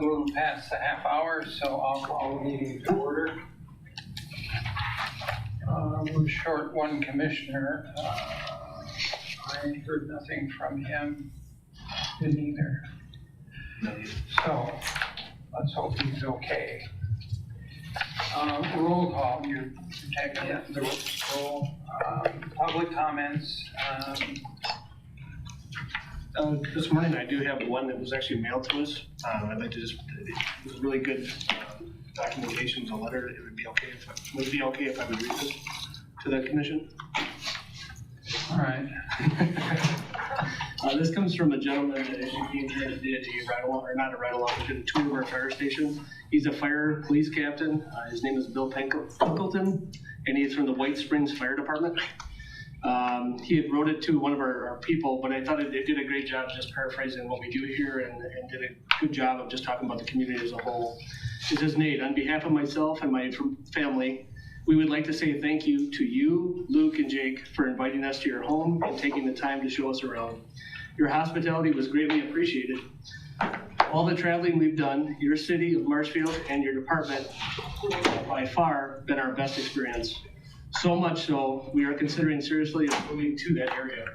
little past the half hour, so I'll call the meeting to order. We're short one commissioner. I heard nothing from him, didn't either. So let's hope he's okay. Roll call, you're taking the roll. Public comments. This morning I do have one that was actually mailed to us. I'd like to just, it was really good documentation, a letter. It would be okay if I would read this to the commission. All right. This comes from a gentleman that actually came here and did a ride-along, or not a ride-along, but did a tour of our fire station. He's a fire police captain. His name is Bill Pinkleton, and he's from the White Springs Fire Department. He had wrote it to one of our people, but I thought it did a great job just paraphrasing what we do here and did a good job of just talking about the community as a whole. It says, Nate, on behalf of myself and my family, we would like to say thank you to you, Luke, and Jake for inviting us to your home and taking the time to show us around. Your hospitality was greatly appreciated. All the traveling we've done, your city of Marshfield and your department have by far been our best experience. So much so, we are considering seriously moving to that area.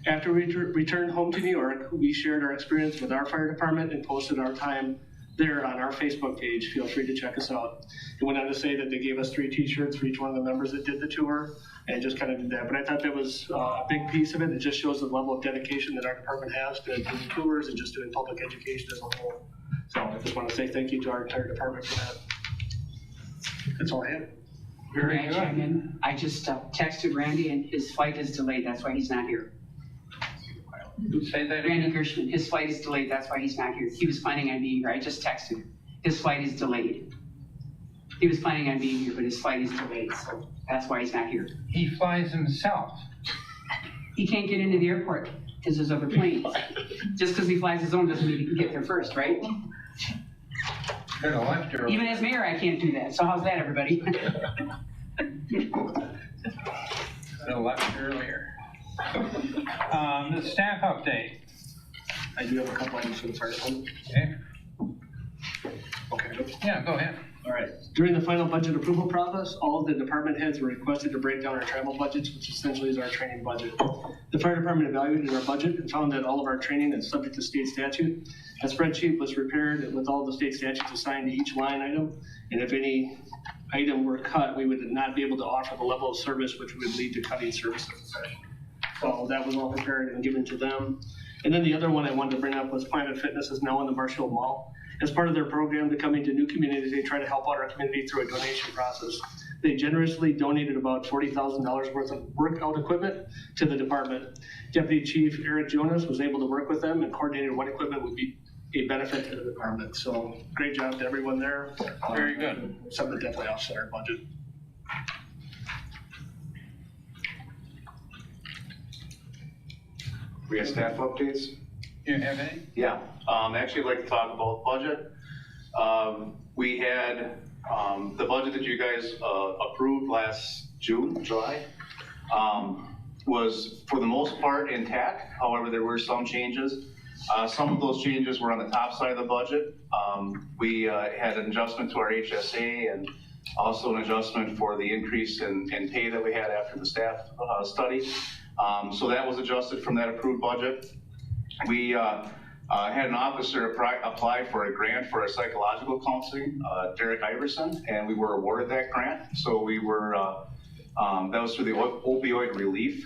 After we returned home to New York, we shared our experience with our fire department and posted our time there on our Facebook page. Feel free to check us out. It went on to say that they gave us 3 t-shirts for each one of the members that did the tour, and just kind of did that. But I thought that was a big piece of it. It just shows the level of dedication that our department has to doing tours and just doing public education as a whole. So I just want to say thank you to our entire department for that. That's all I have. Very good. I just texted Randy and his flight is delayed. That's why he's not here. Say that Randy again. Gershman, his flight is delayed. That's why he's not here. He was planning on being here. I just texted him. His flight is delayed. He was planning on being here, but his flight is delayed. So that's why he's not here. He flies himself. He can't get into the airport because there's other planes. Just because he flies his own doesn't mean he can get there first, right? Could have left early. Even as mayor, I can't do that. So how's that, everybody? Could have left earlier. The staff update. I do have a couple items for the fire department. Okay. Yeah, go ahead. All right. During the final budget approval process, all of the department heads were requested to break down our travel budgets, which essentially is our training budget. The fire department evaluated our budget and found that all of our training is subject to state statute. A spreadsheet was prepared with all the state statutes assigned to each line item, and if any item were cut, we would not be able to offer the level of service which would lead to cutting services. So that was all prepared and given to them. And then the other one I wanted to bring up was Planet Fitness is now in the Marshfield Mall. As part of their program to coming to new communities, they try to help out our community through a donation process. They generously donated about $40,000 worth of workout equipment to the department. Deputy Chief Eric Jonas was able to work with them and coordinated what equipment would be a benefit to the department. So great job to everyone there. Very good. Something that definitely offset our budget. We have staff updates? Do you have any? Yeah, actually I'd like to talk about budget. We had the budget that you guys approved last July, was for the most part intact. However, there were some changes. Some of those changes were on the top side of the budget. We had an adjustment to our HSA and also an adjustment for the increase in pay that we had after the staff study. So that was adjusted from that approved budget. We had an officer apply for a grant for a psychological counseling, Derek Iverson, and we were awarded that grant. So we were, that was through the opioid relief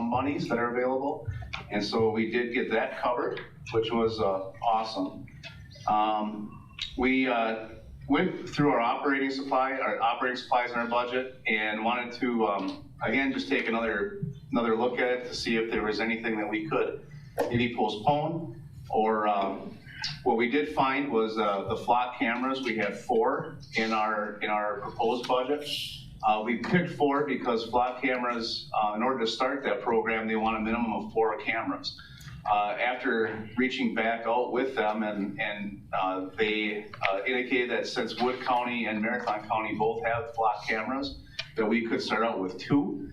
monies that are available. And so we did get that covered, which was awesome. We went through our operating supplies in our budget and wanted to, again, just take another look at it to see if there was anything that we could maybe postpone, or what we did find was the flock cameras. We had 4 in our proposed budget. We picked 4 because flock cameras, in order to start that program, they want a minimum of 4 cameras. After reaching back out with them, and they indicated that since Wood County and Marathon County both have flock cameras, that we could start out with 2.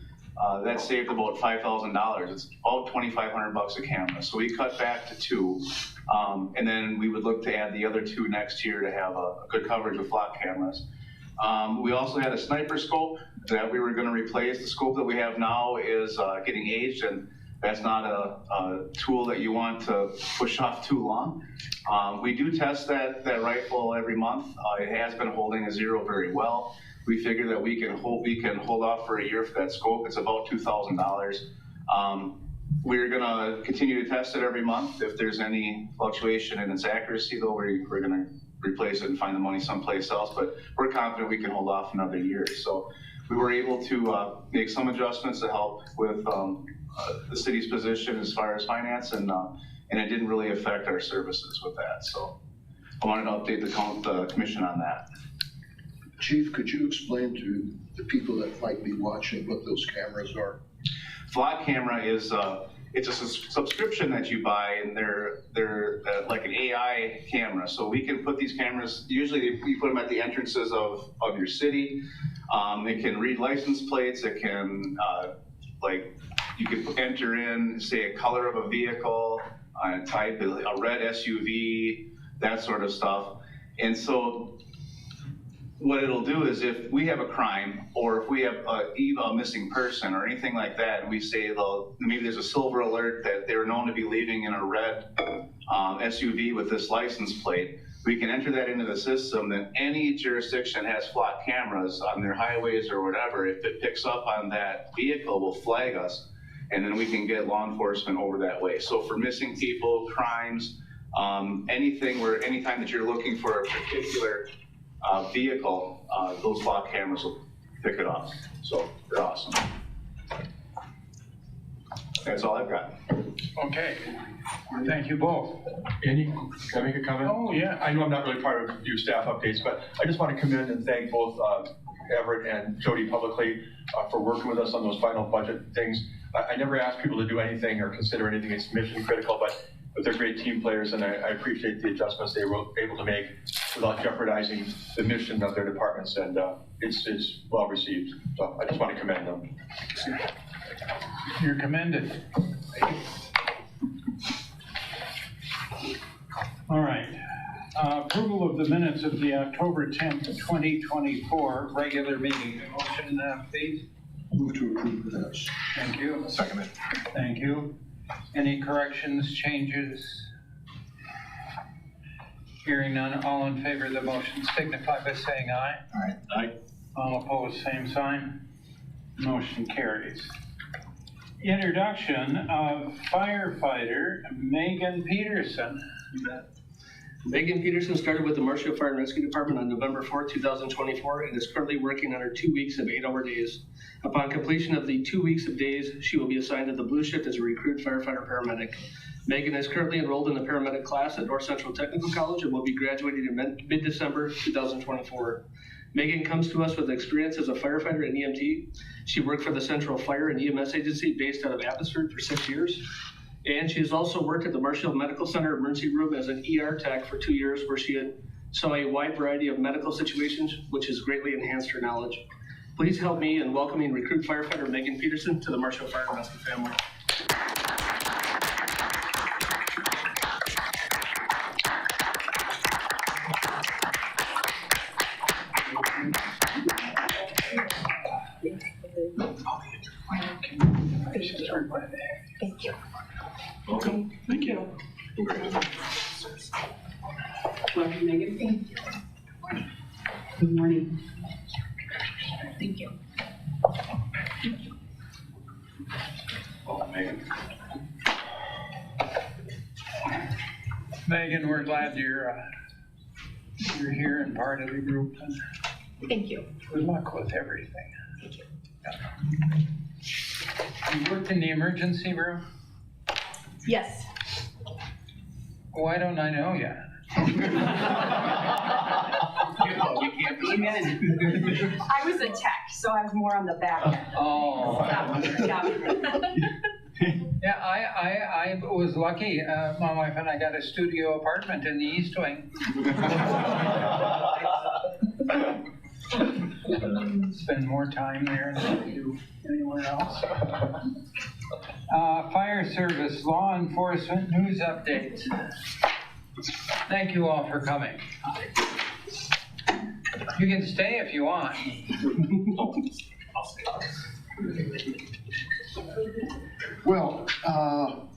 That saved about $5,000. It's about $2,500 a camera. So we cut back to 2. And then we would look to add the other 2 next year to have a good coverage of flock cameras. We also had a sniper scope that we were going to replace. The scope that we have now is getting aged, and that's not a tool that you want to push off too long. We do test that rifle every month. It has been holding a 0 very well. We figure that we can hold off for a year for that scope. It's about $2,000. We're going to continue to test it every month. If there's any fluctuation in its accuracy, though, we're going to replace it and find the money someplace else. But we're confident we can hold off another year. So we were able to make some adjustments to help with the city's position as far as finance, and it didn't really affect our services with that. So I wanted to update the commission on that. Chief, could you explain to the people that might be watching what those cameras are? Flock camera is it's a subscription that you buy, and they're like an AI camera. So we can put these cameras. Usually, we put them at the entrances of your city. It can read license plates. It can you can enter in, say, a color of a vehicle, type a red SUV, that sort of stuff. And so what it'll do is if we have a crime, or if we have a missing person or anything like that, and we say, maybe there's a silver alert that they were known to be leaving in a red SUV with this license plate, we can enter that into the system. That any jurisdiction has flock cameras on their highways or whatever, if it picks up on that vehicle, will flag us, and then we can get law enforcement over that way. So for missing people, crimes, anytime that you're looking for a particular vehicle, those flock cameras will pick it up. So they're awesome. That's all I've got. Okay, thank you both. Andy, can I make a comment? Oh, yeah. I know I'm not really part of your staff updates, but I just want to commend and thank both Everett and Jody publicly for working with us on those final budget things. I never ask people to do anything or consider anything as mission critical, but they're great team players, and I appreciate the adjustments they were able to make without jeopardizing the mission of their departments, and it's well received. So I just want to commend them. You're commended. All right. Approval of the minutes of the October 10th, 2024 regular meeting. Motion, please. Move to approve the minutes. Thank you. Second it. Thank you. Any corrections, changes? Hearing none, all in favor of the motion signify by saying aye. Aye. All opposed, same sign. Motion carries. Introduction of firefighter Megan Peterson. Megan Peterson started with the Marshfield Fire and Rescue Department on November 4th, 2024, and is currently working on her 2 weeks of 8-hour days. Upon completion of the 2 weeks of days, she will be assigned to the Blue Shift as a recruit firefighter paramedic. Megan is currently enrolled in the paramedic class at North Central Technical College and will be graduating in mid-December 2024. Megan comes to us with experience as a firefighter and EMT. She worked for the Central Fire and EMS Agency based out of Abbotsford for 6 years. And she has also worked at the Marshfield Medical Center emergency room as an ER tech for 2 years, where she saw a wide variety of medical situations, which has greatly enhanced her knowledge. Please help me in welcoming recruit firefighter Megan Peterson to the Marshfield Fire and Rescue family. Thank you. Welcome. Thank you. Welcome, Megan. Thank you. Good morning. Thank you. Welcome, Megan. Megan, we're glad you're here and part of the group. And Thank you. good luck with everything. Thank you. You worked in the emergency room? Yes. Why don't I know you? I was a tech, so I was more on the back end. Oh. Yeah. Yeah, I was lucky. My wife and I got a studio apartment in the East Wing. Spend more time there than you do anywhere else. Fire service, law enforcement, news updates. Thank you all for coming. You can stay if you want. Well,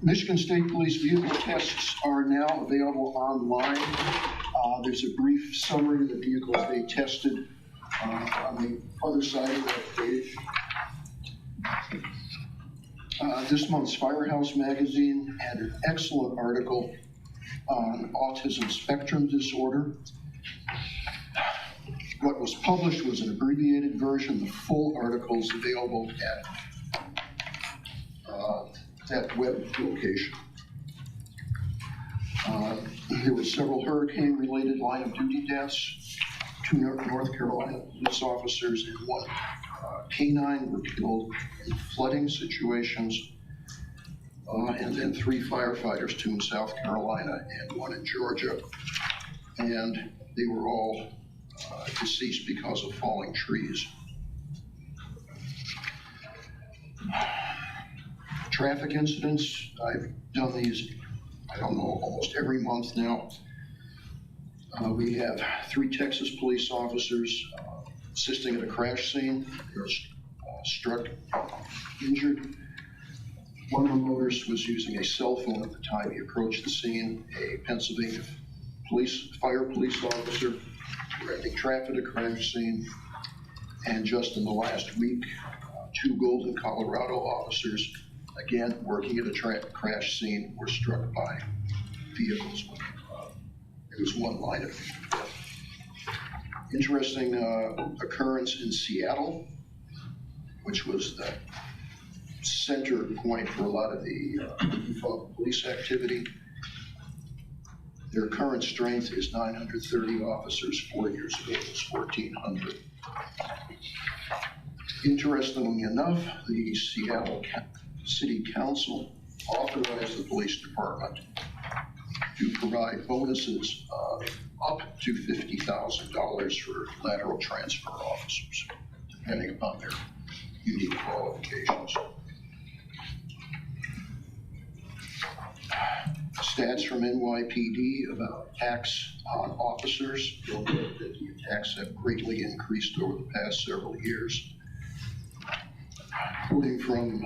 Michigan State Police vehicle tests are now available online. There's a brief summary of the vehicles they tested on the other side of that page. This month's Firehouse magazine had an excellent article on autism spectrum disorder. What was published was an abbreviated version. The full article is available at that web location. There were several hurricane-related line of duty deaths. 2 North Carolina police officers and 1 canine were killed in flooding situations. And then 3 firefighters, 2 in South Carolina and 1 in Georgia. And they were all deceased because of falling trees. Traffic incidents, I've done these, I don't know, almost every month now. We have 3 Texas police officers assisting at a crash scene. They were struck, injured. One of the motorists was using a cell phone at the time he approached the scene. A Pennsylvania fire police officer directing traffic at a crash scene. And just in the last week, 2 Golden, Colorado officers, again, working at a crash scene, were struck by vehicles. There was 1 line of death. Interesting occurrence in Seattle, which was the center point for a lot of the police activity. Their current strength is 930 officers. 4 years ago, it was 1,400. Interestingly enough, the Seattle City Council authorized the police department to provide bonuses of up to $50,000 for lateral transfer officers, depending upon their unique qualifications. Stats from NYPD about attacks on officers. You'll note that the attacks have greatly increased over the past several years. Quoting from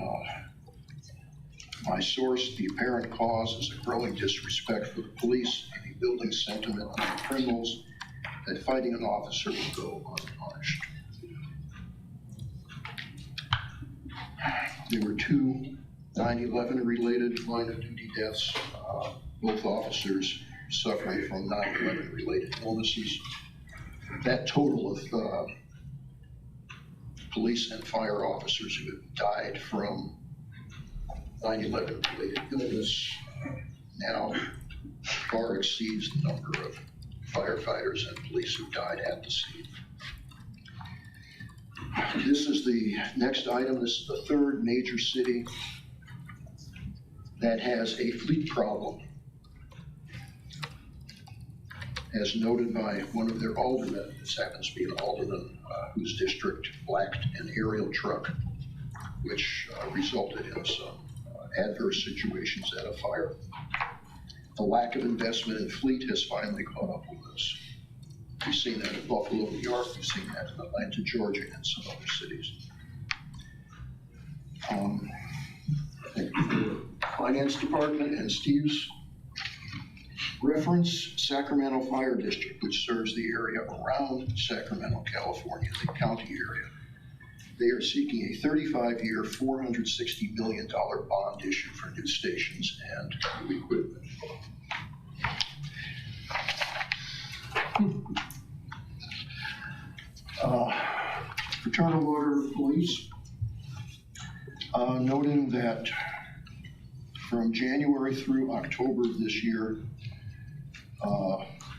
my source, the apparent cause is a growing disrespect for the police and a building sentiment among criminals that fighting an officer will go unpunished. There were 2 9/11 related line of duty deaths, both officers suffering from 9/11 related illnesses. That total of police and fire officers who have died from 9/11 related illness now far exceeds the number of firefighters and police who died at the scene. This is the next item. This is the 3rd major city that has a fleet problem, as noted by one of their aldermen. This happens to be an alderman whose district lacked an aerial truck, which resulted in some adverse situations at a fire. The lack of investment in fleet has finally caught up with us. We've seen that in Buffalo, New York. We've seen that in Atlanta, Georgia, and some other cities. Thank you for the Finance Department and Steve's reference. Sacramento Fire District, which serves the area around Sacramento, California, the county area. They are seeking a 35-year, $460 million bond issue for new stations and new equipment. Fraternal Order of Police, noting that from January through October of this year,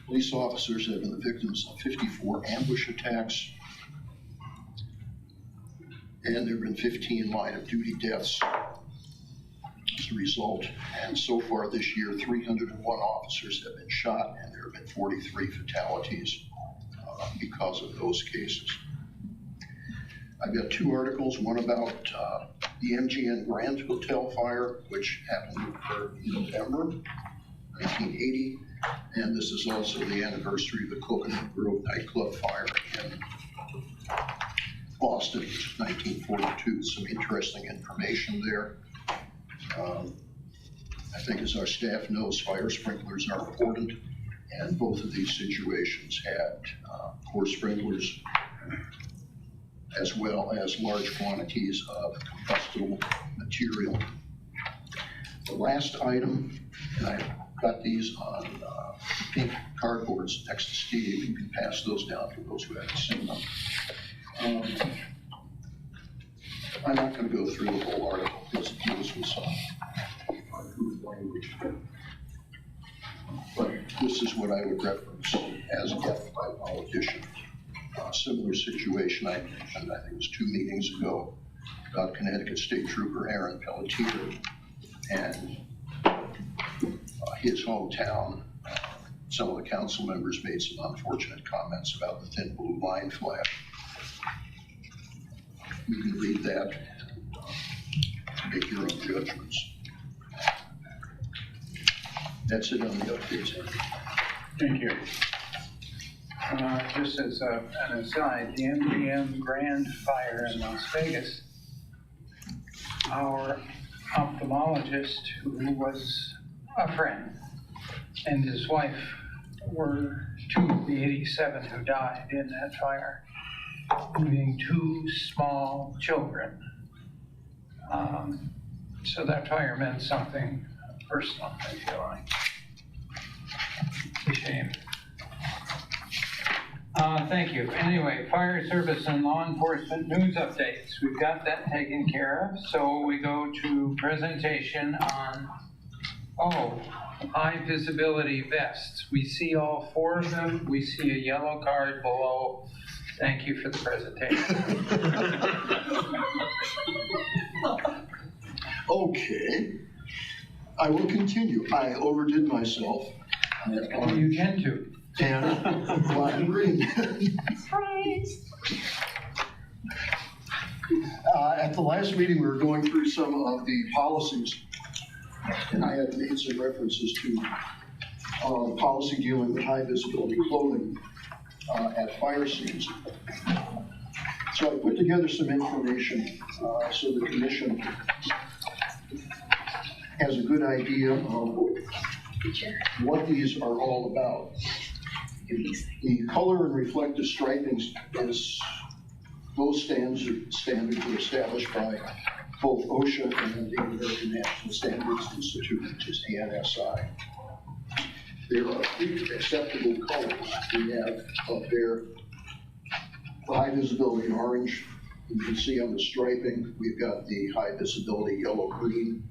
police officers have been the victims of 54 ambush attacks, and there have been 15 line of duty deaths as a result. And so far this year, 301 officers have been shot, and there have been 43 fatalities because of those cases. I've got two articles, one about the MGM Grand Hotel fire, which happened to occur in November 1980, and this is also the anniversary of the Coconut Grove nightclub fire in Boston, which is 1942. Some interesting information there. I think, as our staff knows, fire sprinklers are important, and both of these situations had core sprinklers as well as large quantities of combustible material. The last item, and I've got these on pink cardboards next to Steve. You can pass those down for those who haven't seen them. I'm not going to go through the whole article because it deals with some uncouth language. But this is what I would reference as death by politician. Similar situation I mentioned, I think it was 2 meetings ago, about Connecticut State Trooper Aaron Pelletier and his hometown. Some of the council members made some unfortunate comments about the thin blue line flag. You can read that and make your own judgments. That's it on the updates. Thank you. Just as an aside, the MGM Grand Fire in Las Vegas, our ophthalmologist, who was a friend, and his wife were 2 of the 87 who died in that fire, leaving 2 small children. So that fire meant something personal, I feel like. It's a shame. Thank you. Anyway, fire service and law enforcement news updates. We've got that taken care of. So we go to presentation on, high visibility vests. We see all 4 of them. We see a yellow card below. Thank you for the presentation. Okay, I will continue. I overdid myself. You tend to. And black and green. Surprise! At the last meeting, we were going through some of the policies, and I had made some references to policy dealing with high visibility clothing at fire scenes. So I put together some information so the commission has a good idea of what these are all about. The color and reflective striping is, those standards are established by both OSHA and the American National Standards Institute, which is ANSI. There are 3 acceptable colors. We have up there the high visibility orange. You can see on the striping, we've got the high visibility yellow-green.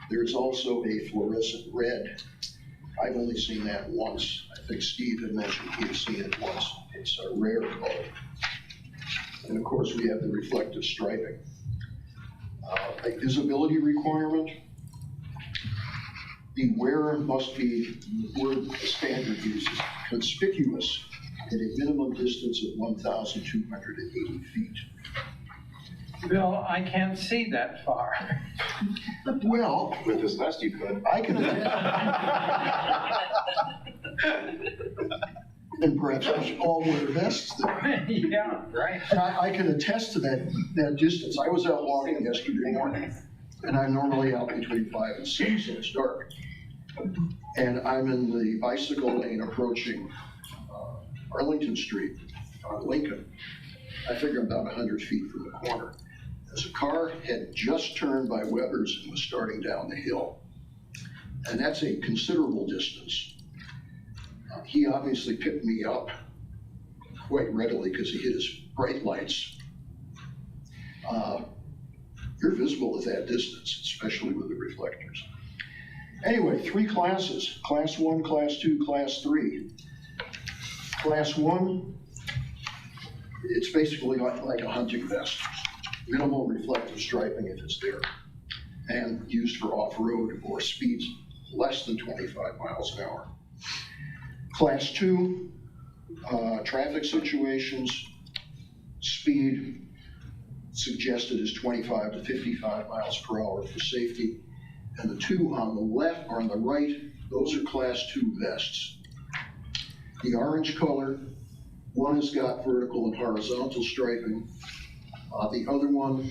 There's also a fluorescent red. I've only seen that once. I think Steve had mentioned he had seen it once. It's a rare color. And of course, we have the reflective striping. A visibility requirement. The wearer must be, the word the standard uses, conspicuous at a minimum distance of 1,280 feet. Bill, I can't see that far. Well, With this vest, you could. I can and perhaps I should all wear vests then. Yeah, right. And I can attest to that distance. I was out walking yesterday morning, and I'm normally out between 5 and 6, so it's dark. And I'm in the bicycle lane approaching Arlington Street on Lincoln. I figure I'm about 100 feet from the corner. As a car had just turned by Weber's and was starting down the hill. And that's a considerable distance. He obviously picked me up quite readily because he hit his bright lights. You're visible at that distance, especially with the reflectors. Anyway, 3 classes, class 1, class 2, class 3. Class 1, it's basically like a hunting vest. Minimal reflective striping if it's there, and used for off-road or speeds less than 25 miles an hour. Class 2, traffic situations, speed suggested is 25 to 55 miles per hour for safety. And the two on the left or on the right, those are Class 2 vests. The orange color, one has got vertical and horizontal striping. The other one,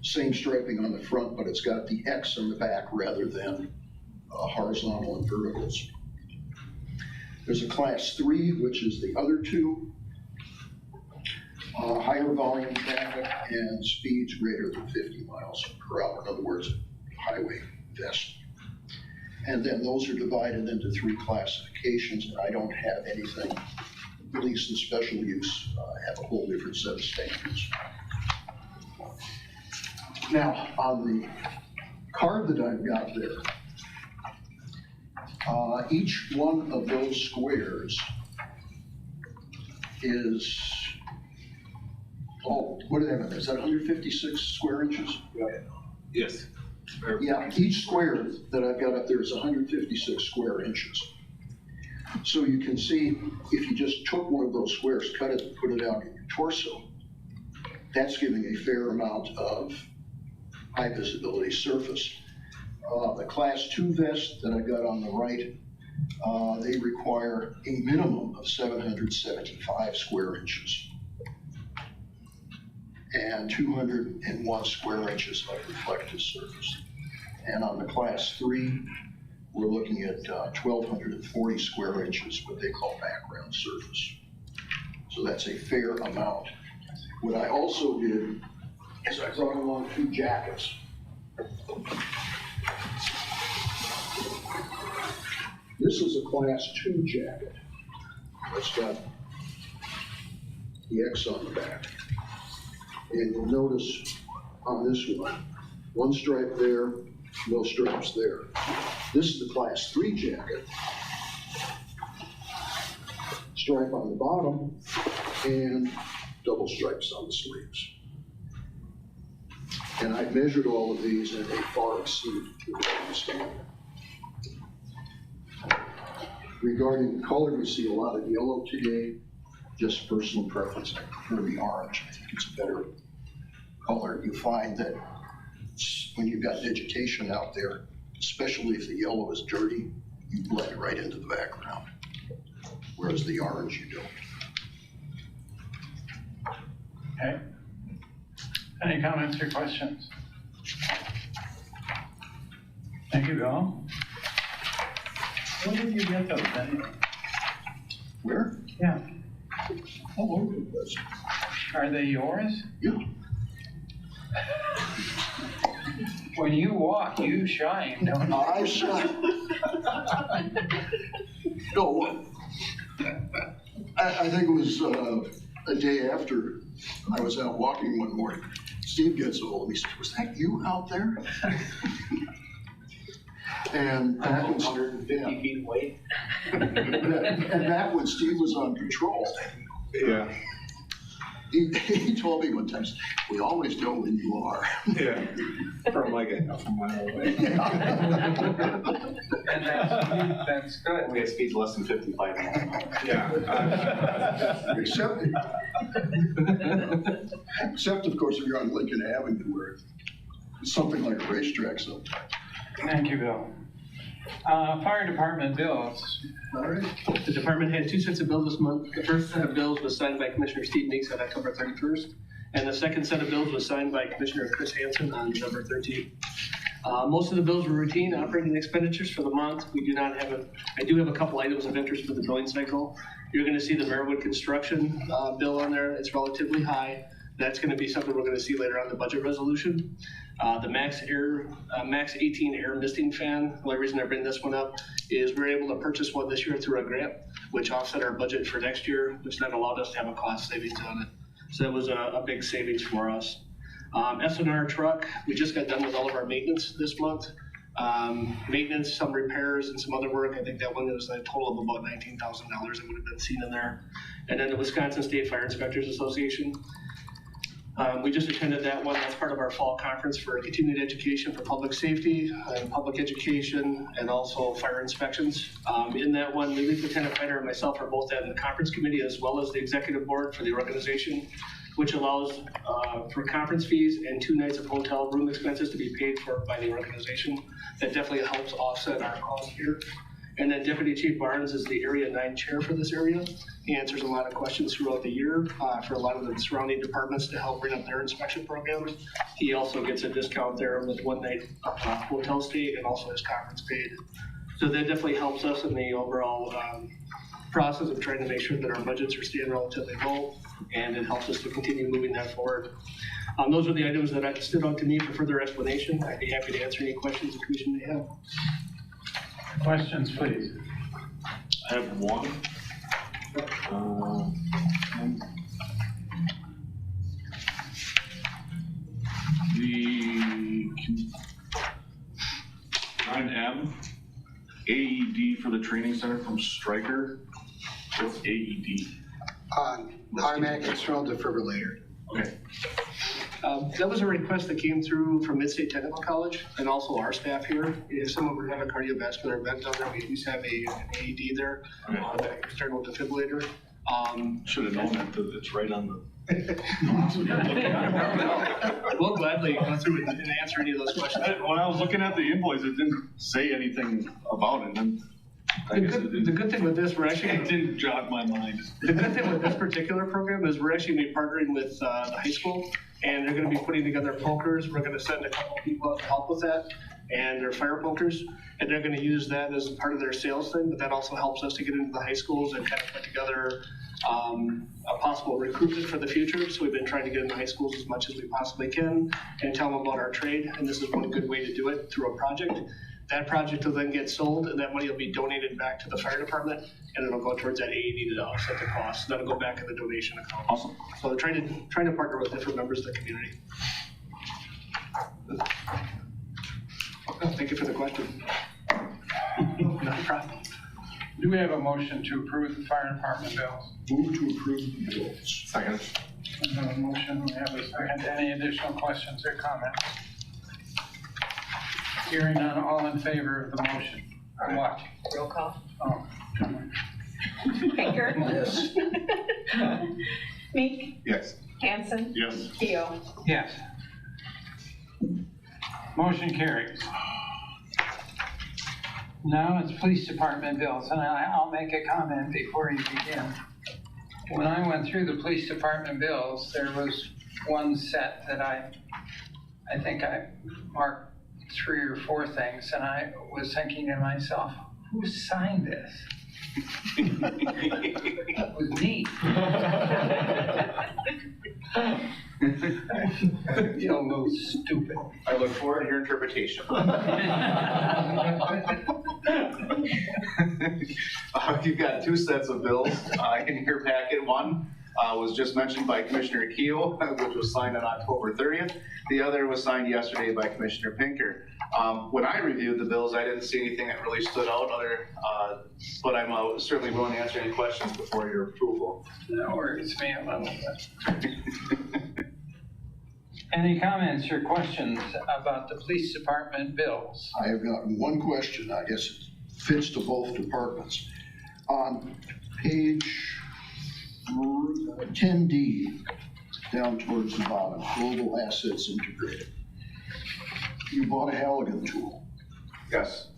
same striping on the front, but it's got the X on the back rather than horizontal and verticals. There's a Class 3, which is the other two. Higher volume traffic and speeds greater than 50 miles per hour. In other words, highway vest. And then those are divided into 3 classifications, and I don't have anything. Police and special use have a whole different set of standards. Now, on the card that I've got there, each one of those squares is, what do they have? Is that 156 square inches? Yes. Yeah, each square that I've got up there is 156 square inches. So you can see, if you just took one of those squares, cut it, and put it out in your torso, that's giving a fair amount of high visibility surface. The Class 2 vest that I got on the right, they require a minimum of 775 square inches and 201 square inches of reflective surface. And on the Class 3, we're looking at 1,240 square inches, what they call background surface. So that's a fair amount. What I also did is I brought along 2 jackets. This is a Class 2 jacket. It's got the X on the back. And you'll notice on this one stripe there, no stripes there. This is the Class 3 jacket. Stripe on the bottom and double stripes on the sleeves. And I measured all of these and they far exceed the standard. Regarding the color, we see a lot of yellow today. Just personal preference, I prefer the orange. I think it's a better color. You find that when you've got vegetation out there, especially if the yellow is dirty, you blend right into the background, whereas the orange you don't. Okay. Any comments or questions? Thank you, Bill. Where did you get those anyway? Where? Yeah. All over the place. Are they yours? Yeah. When you walk, you shine, don't you? I shine. No, what? I think it was a day after I was out walking one morning. Steve gets a hold of me. He said, "Was that you out there?" And back when 150 feet away. and back when Steve was on patrol, Yeah. he told me one time, "We always know when you are." Yeah. From like a mile away. And that's good. We have speeds less than 55 miles an hour. Yeah. Except, of course, if you're on Lincoln Avenue where it's something like a racetrack sometimes. Thank you, Bill. Fire department bills. All right. The department had 2 sets of bills this month. The first set of bills was signed by Commissioner Steve Meeks on October 31st, and the second set of bills was signed by Commissioner Chris Hansen on November 13th. Most of the bills were routine operating expenditures for the month. I do have a couple items of interest for the billing cycle. You're going to see the Marywood construction bill on there. It's relatively high. That's going to be something we're going to see later on in the budget resolution. The Max 18 air misting fan, the only reason I bring this one up is we're able to purchase one this year through a grant, which offset our budget for next year, which then allowed us to have a cost savings on it. So that was a big savings for us. S&R truck, we just got done with all of our maintenance this month. Maintenance, some repairs, and some other work. I think that one was a total of about $19,000 that would have been seen in there. And then the Wisconsin State Fire Inspectors Association. We just attended that one. That's part of our fall conference for continued education for public safety and public education and also fire inspections. In that one, the lead lieutenant fighter and myself are both on the conference committee as well as the executive board for the organization, which allows for conference fees and 2 nights of hotel room expenses to be paid for by the organization. That definitely helps offset our costs here. And then Deputy Chief Barnes is the Area 9 chair for this area. He answers a lot of questions throughout the year for a lot of the surrounding departments to help bring up their inspection programs. He also gets a discount there with 1 night hotel stay and also his conference paid. So that definitely helps us in the overall process of trying to make sure that our budgets are staying relatively low, and it helps us to continue moving that forward. Those are the items that stood out to me for further explanation. I'd be happy to answer any questions the commission may have. Questions, please. I have one. The 9M AED for the training center from Stryker. What's AED? Automatic external defibrillator. Okay. That was a request that came through from Mid-State Technical College and also our staff here. If someone were to have a cardiovascular event down there, we used to have an AED there, that external defibrillator. Should have known that, it's right on the. We'll gladly go through and answer any of those questions. When I was looking at the invoice, it didn't say anything about it, and The good thing with this, we're actually. it didn't jog my mind. The good thing with this particular program is we're actually gonna be partnering with the high school, and they're gonna be putting together pokers. We're gonna send a couple people out to help with that, and they're fire pokers, and they're gonna use that as part of their sales thing, but that also helps us to get into the high schools and kind of put together a possible recruitment for the future. So we've been trying to get in the high schools as much as we possibly can and tell them about our trade, and this is one good way to do it through a project. That project will then get sold, and that money will be donated back to the fire department, and it'll go towards that AED to offset the cost. That'll go back in the donation account. Awesome. So they're trying to partner with different members of the community. Thank you for the question. Not a problem. Do we have a motion to approve the fire department bills? Move to approve the bills. Second. We have a motion, we have a second. Any additional questions or comments? Hearing none, all in favor of the motion? What? Roll call. Oh, come on. Pinker? Yes. Meek? Yes. Hanson? Yes. Keo? Yes. Motion carries. Now it's police department bills, and I'll make a comment before you begin. When I went through the police department bills, there was one set that I think I marked 3 or 4 things, and I was thinking to myself, who signed this? That was me. I feel a little stupid. I look forward to your interpretation. You've got 2 sets of bills in your packet. One was just mentioned by Commissioner Keel, which was signed on October 30th. The other was signed yesterday by Commissioner Pinker. When I reviewed the bills, I didn't see anything that really stood out, but I'm certainly willing to answer any questions before your approval. That worries me a little bit. Any comments or questions about the police department bills? I have got one question, I guess it fits to both departments. On page 10D, down towards the bottom, Global Assets Integrated. You bought a Halligan tool, Yes.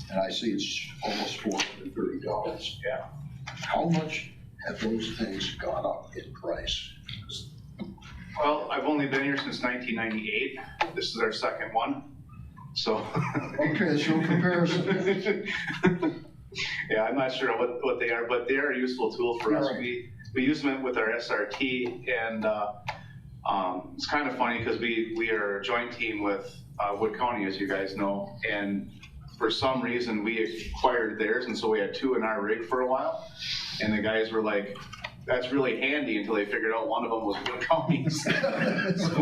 and I see it's almost $430. Yeah. How much have those things gone up in price? Well, I've only been here since 1998. This is our second one, so. Okay, so comparison. Yeah, I'm not sure what they are, but they are a useful tool for us. Right. We use them with our SRT, and it's kind of funny because we are a joint team with Wood County, as you guys know, and for some reason we acquired theirs, and so we had 2 in our rig for a while, and the guys were like, that's really handy, until they figured out one of them was Wood County's. So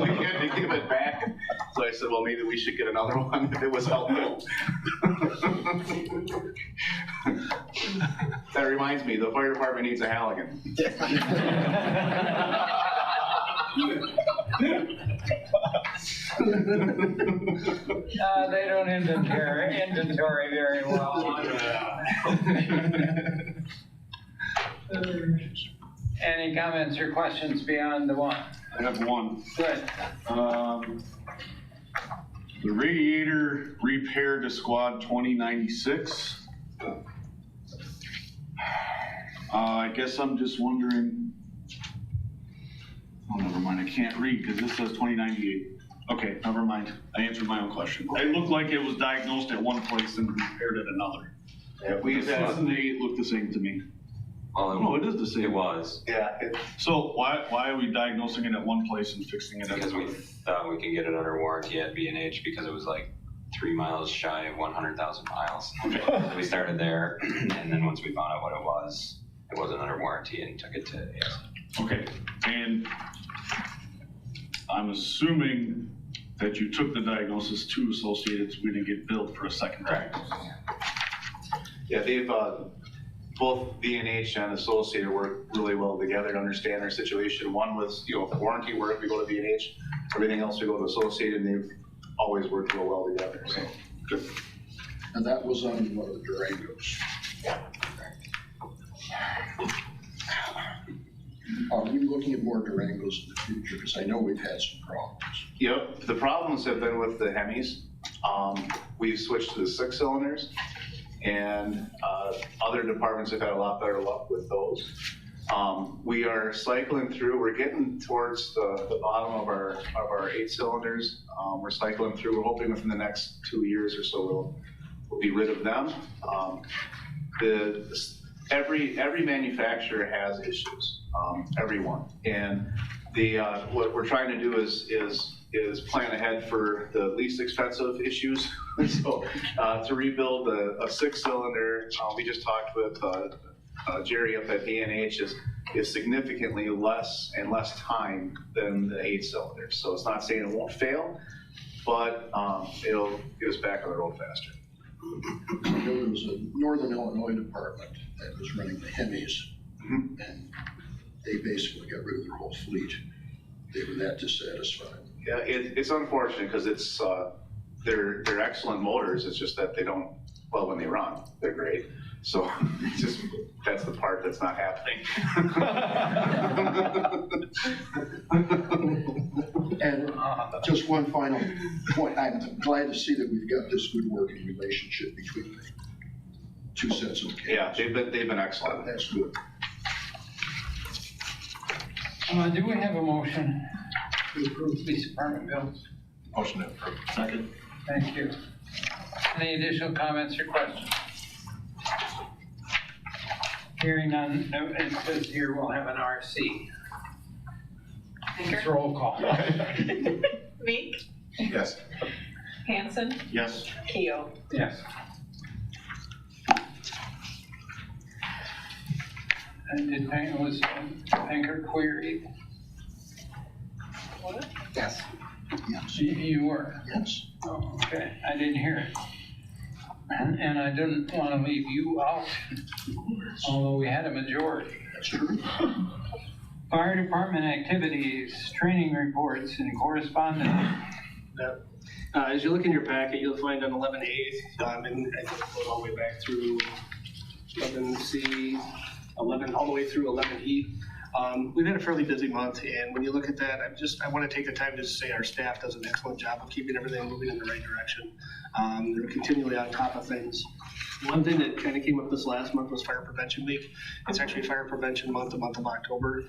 we had to give it back. So I said, well, maybe we should get another one if it was helpful. That reminds me, the fire department needs a Halligan. They don't inventory very well. Any comments or questions beyond the one? I have one. Good. The radiator repair to squad 2096. I guess I'm just wondering, oh, never mind, I can't read because this says 2098. Okay, never mind, I answered my own question. It looked like it was diagnosed at one place and repaired at another. Yeah, The 2008 looked the same to me. Well, No, it is the same. It was, Yeah, So why are we diagnosing it at one place and fixing it at because we another? thought we could get it under warranty at B&H because it was like 3 miles shy of 100,000 miles. So we started there, and then once we found out what it wasn't under warranty and took it to AS. Okay, and I'm assuming that you took the diagnosis to Associated, so we didn't get billed for a second diagnosis. yeah, they've, both B&H and Associated work really well together to understand their situation. One was, warranty work, we go to B&H. Everything else, we go to Associated, and they've always worked real well together, so. Good. And that was on one of the Durangos. Are we looking at more Durangos in the future? Because I know we've had some problems. Yep, the problems have been with the Hemis. We've switched to the 6 cylinders, and other departments have had a lot better luck with those. We are cycling through, we're getting towards the bottom of our 8 cylinders. We're cycling through, we're hoping within the next 2 years or so we'll be rid of them. Every manufacturer has issues, everyone. And what we're trying to do is plan ahead for the least expensive issues. So to rebuild a 6-cylinder, we just talked with Jerry up at B&H, is significantly less and less time than the 8-cylinder. So it's not saying it won't fail, but it'll get us back on the road faster. I know there was a Northern Illinois department that was running the Hemis, and they basically got rid of their whole fleet. They were that dissatisfied. Yeah, it's unfortunate because it's they're excellent motors. It's just that they don't, well, when they run, they're great. So it's just, that's the part that's not happening. And just one final point, I'm glad to see that we've got this good working relationship between the 2 sets of accounts. Yeah, they've been excellent. That's good. Do we have a motion to approve police department bills? Motion to approve. Second. Thank you. Any additional comments or questions? Hearing none, it says here we'll have an RC. It's roll call. Meek, Yes. Hanson, Yes. Keo. Yes. And was Panker queried? What? Yes. Yes. You were? Yes. Oh, okay, I didn't hear it. And I didn't want to leave you out, although we had a majority. That's true. Fire department activities, training reports, and correspondence. As you look in your packet, you'll find on 11A, and I think it goes all the way back through 11C, 11, all the way through 11E. We've had a fairly busy month, and when you look at that, I want to take the time to say our staff does an excellent job of keeping everything moving in the right direction. They're continually on top of things. One thing that kind of came up this last month was Fire Prevention Week. It's actually Fire Prevention Month, the month of October.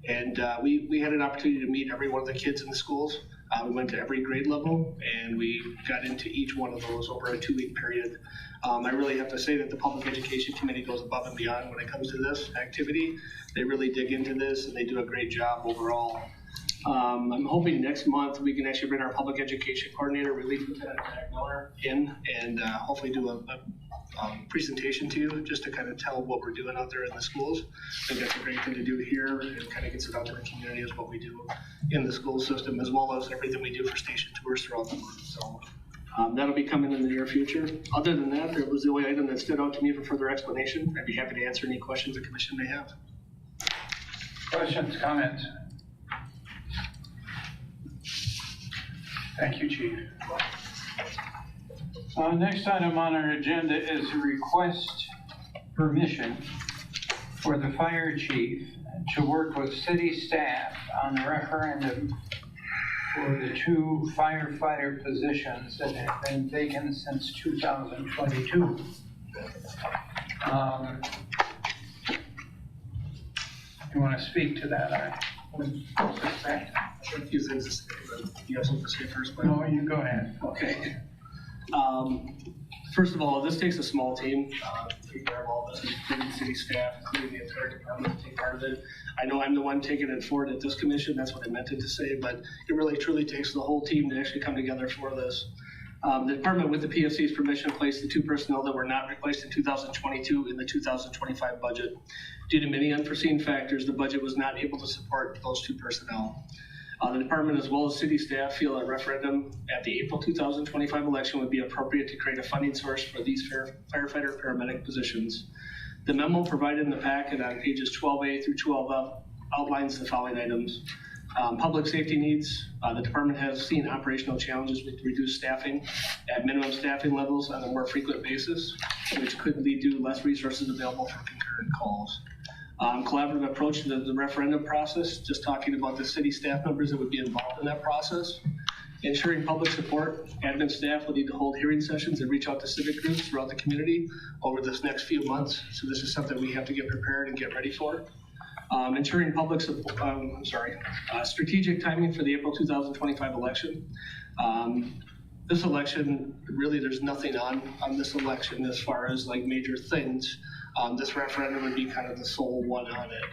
And we had an opportunity to meet every one of the kids in the schools. We went to every grade level, and we got into each one of those over a 2-week period. I really have to say that the Public Education Committee goes above and beyond when it comes to this activity. They really dig into this, and they do a great job overall. I'm hoping next month we can actually bring our Public Education Coordinator, Relief Lieutenant Jack Miller, in and hopefully do a presentation to you just to kind of tell what we're doing out there in the schools. I think that's a great thing to do here, and kind of gets it out to the community as what we do in the school system, as well as everything we do for station tours throughout the month. So that'll be coming in the near future. Other than that, that was the only item that stood out to me for further explanation. I'd be happy to answer any questions the commission may have. Questions, comments? Thank you, Chief. Next item on our agenda is a request permission for the fire chief to work with city staff on the referendum for the 2 firefighter positions that have been vacant since 2022. You want to speak to that? A few things to say, but you have something to say first, Glenn? No, you go ahead. Okay. First of all, this takes a small team to take care of all this, including city staff, including the entire department to take part of it. I know I'm the one taking it forward at this commission, that's what I meant to say, but it really truly takes the whole team to actually come together for this. The department, with the PFC's permission, placed the 2 personnel that were not replaced in 2022 in the 2025 budget. Due to many unforeseen factors, the budget was not able to support those 2 personnel. The department, as well as city staff, feel a referendum at the April 2025 election would be appropriate to create a funding source for these firefighter paramedic positions. The memo provided in the packet on pages 12A through 12F outlines the following items. Public safety needs. The department has seen operational challenges with reduced staffing at minimum staffing levels on a more frequent basis, which could lead to less resources available for concurrent calls. Collaborative approach to the referendum process, just talking about the city staff members that would be involved in that process. Ensuring public support. Admin staff will need to hold hearing sessions and reach out to civic groups throughout the community over this next few months. So this is something we have to get prepared and get ready for. Ensuring public support, strategic timing for the April 2025 election. This election, really there's nothing on this election as far as like major things. This referendum would be kind of the sole one on it.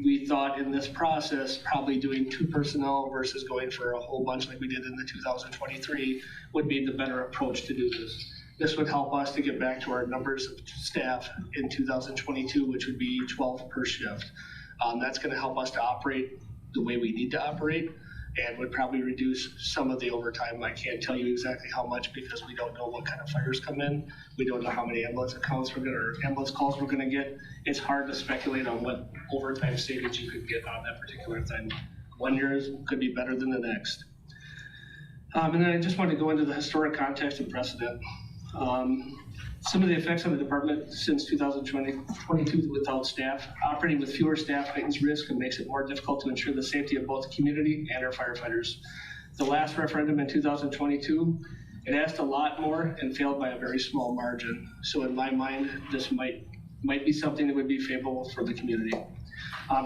We thought in this process, probably doing 2 personnel versus going for a whole bunch like we did in the 2023 would be the better approach to do this. This would help us to get back to our numbers of staff in 2022, which would be 12 per shift. That's going to help us to operate the way we need to operate and would probably reduce some of the overtime. I can't tell you exactly how much because we don't know what kind of fires come in. We don't know how many ambulance calls we're going to get. It's hard to speculate on what overtime savings you could get on that particular thing. One year could be better than the next. And then I just want to go into the historic context and precedent. Some of the effects on the department since 2022 without staff. Operating with fewer staff heightens risk and makes it more difficult to ensure the safety of both the community and our firefighters. The last referendum in 2022, it asked a lot more and failed by a very small margin. So in my mind, this might be something that would be favorable for the community.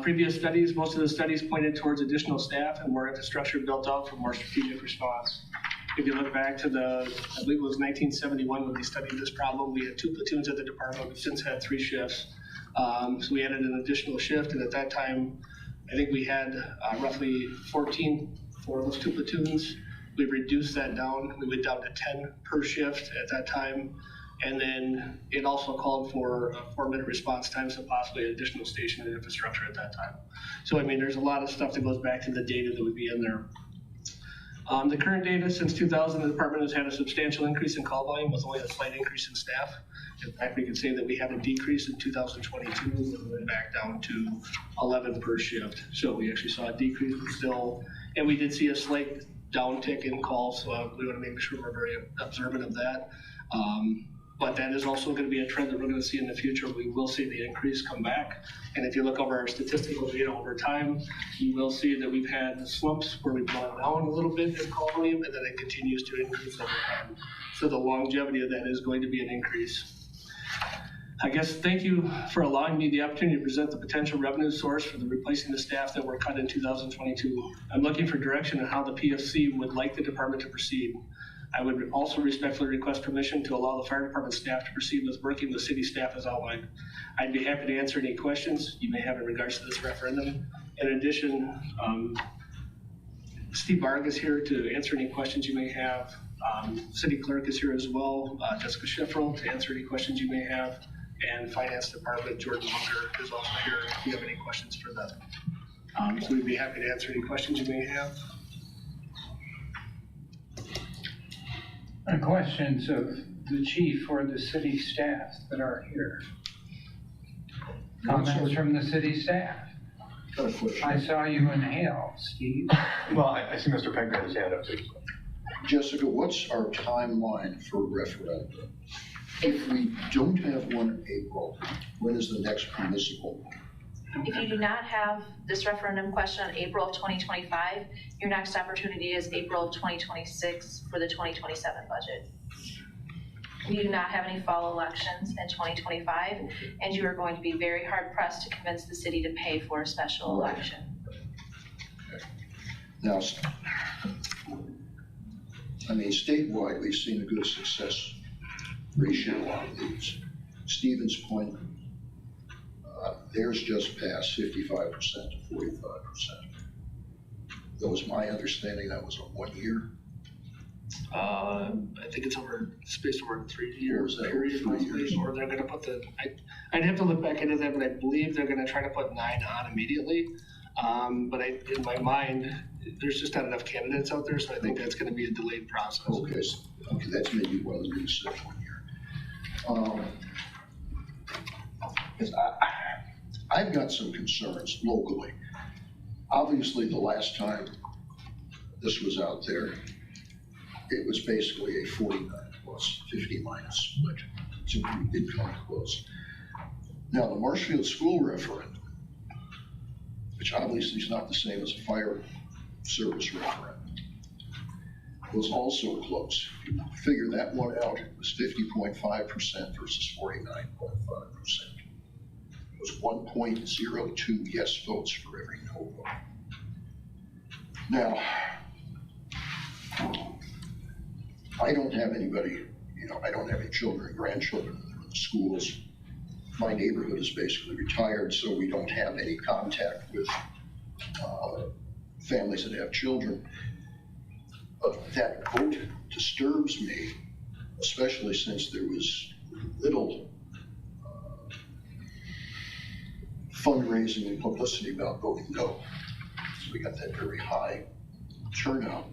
Previous studies, most of the studies pointed towards additional staff and more infrastructure built out for more strategic response. If you look back to I believe it was 1971 when we studied this problem, we had 2 platoons at the department. We've since had 3 shifts. So we added an additional shift, and at that time, I think we had roughly 14 for those 2 platoons. We reduced that down. We went down to 10 per shift at that time. And then it also called for a 4-minute response time, so possibly an additional station and infrastructure at that time. So, I mean, there's a lot of stuff that goes back to the data that would be in there. The current data, since 2000, the department has had a substantial increase in call volume with only a slight increase in staff. In fact, we can say that we had a decrease in 2022 and we went back down to 11 per shift. So we actually saw a decrease still, and we did see a slight downtick in calls, so we want to make sure we're very observant of that. But that is also going to be a trend that we're going to see in the future. We will see the increase come back. And if you look over our statistical data over time, you will see that we've had slumps where we've gone down a little bit in call volume, and then it continues to increase over time. So the longevity of that is going to be an increase. I guess thank you for allowing me the opportunity to present the potential revenue source for the replacing the staff that were cut in 2022. I'm looking for direction on how the PFC would like the department to proceed. I would also respectfully request permission to allow the fire department staff to proceed with working with city staff as outlined. I'd be happy to answer any questions you may have in regards to this referendum. In addition, Steve Barg is here to answer any questions you may have. City clerk is here as well, Jessica Schifferl, to answer any questions you may have. And finance department, Jordan Munger, is also here if you have any questions for them. So we'd be happy to answer any questions you may have. Questions of the chief or the city staff that are here? Comments from the city staff? Got a question. I saw you inhale, Steve. Well, I see Mr. Penk had his hand up too. Jessica, what's our timeline for referendum? If we don't have one in April, when is the next permissible? If you do not have this referendum question in April of 2025, your next opportunity is April of 2026 for the 2027 budget. You do not have any fall elections in 2025, and you are going to be very hard pressed to convince the city to pay for a special election. Now, I mean, statewide, we've seen a good success ratio on these. Stevens Point, theirs just passed 55% to 45%. That was my understanding, that was a 1 year. I think it's spaced over 3 years Or is that period, 3 years? or they're gonna put I'd have to look back into that, but I believe they're gonna try to put 9 on immediately. But in my mind, there's just not enough candidates out there, so I think that's gonna be a delayed process. Okay, okay, that's maybe why they're gonna say 1 year. 'Cause I've got some concerns locally. Obviously, the last time this was out there, it was basically a 49 plus 50 minus split. So it did come close. Now, the Marshfield school referendum, which obviously is not the same as a fire service referendum, was also close. If you figure that one out, it was 50.5% versus 49.5%. It was 1.02 yes votes for every no vote. Now, I don't have anybody, I don't have any children or grandchildren in the schools. My neighborhood is basically retired, so we don't have any contact with families that have children. But that vote disturbs me, especially since there was little fundraising and publicity about voting no. So we got that very high turnout.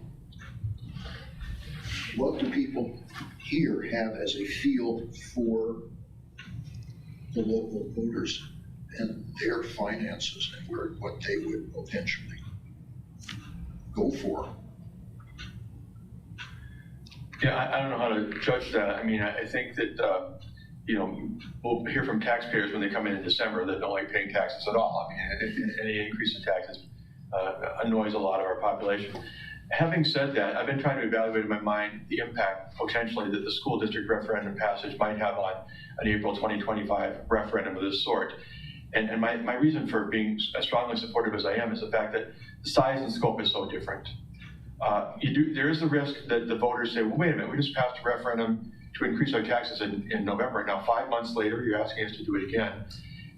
What do people here have as a feel for the local voters and their finances and what they would potentially go for? Yeah, I don't know how to judge that. I mean, I think that, we'll hear from taxpayers when they come in December that don't like paying taxes at all. I mean, any increase in taxes annoys a lot of our population. Having said that, I've been trying to evaluate in my mind the impact potentially that the school district referendum passage might have on an April 2025 referendum of this sort. And my reason for being as strongly supportive as I am is the fact that the size and scope is so different. There is the risk that the voters say, well, wait a minute, we just passed a referendum to increase our taxes in November. Now, 5 months later, you're asking us to do it again.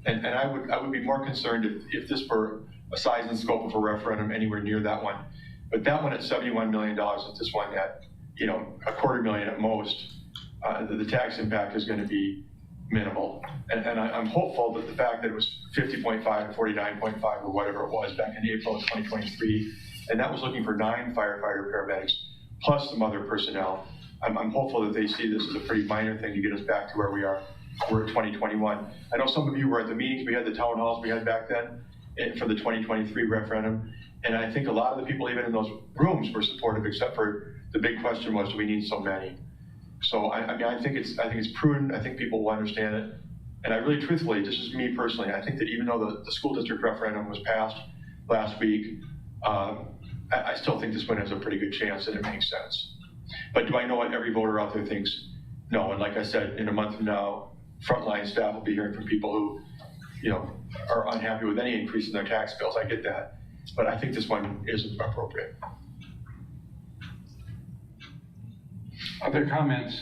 And I would be more concerned if this were a size and scope of a referendum anywhere near that one. But that one at $71 million, and this one at, $250,000 at most, the tax impact is going to be minimal. And I'm hopeful that the fact that it was 50.5 and 49.5 or whatever it was back in April of 2023, and that was looking for 9 firefighter paramedics plus some other personnel. I'm hopeful that they see this as a pretty minor thing to get us back to where we are. We're at 2021. I know some of you were at the meetings we had, the town halls we had back then for the 2023 referendum. And I think a lot of the people even in those rooms were supportive, except for the big question was, do we need so many? So I think it's prudent. I think people will understand it. And I really, truthfully, this is me personally, I think that even though the school district referendum was passed last week, I still think this one has a pretty good chance and it makes sense. But do I know what every voter out there thinks? No. And like I said, in a month from now, frontline staff will be hearing from people who, are unhappy with any increase in their tax bills. I get that. But I think this one is appropriate. Other comments?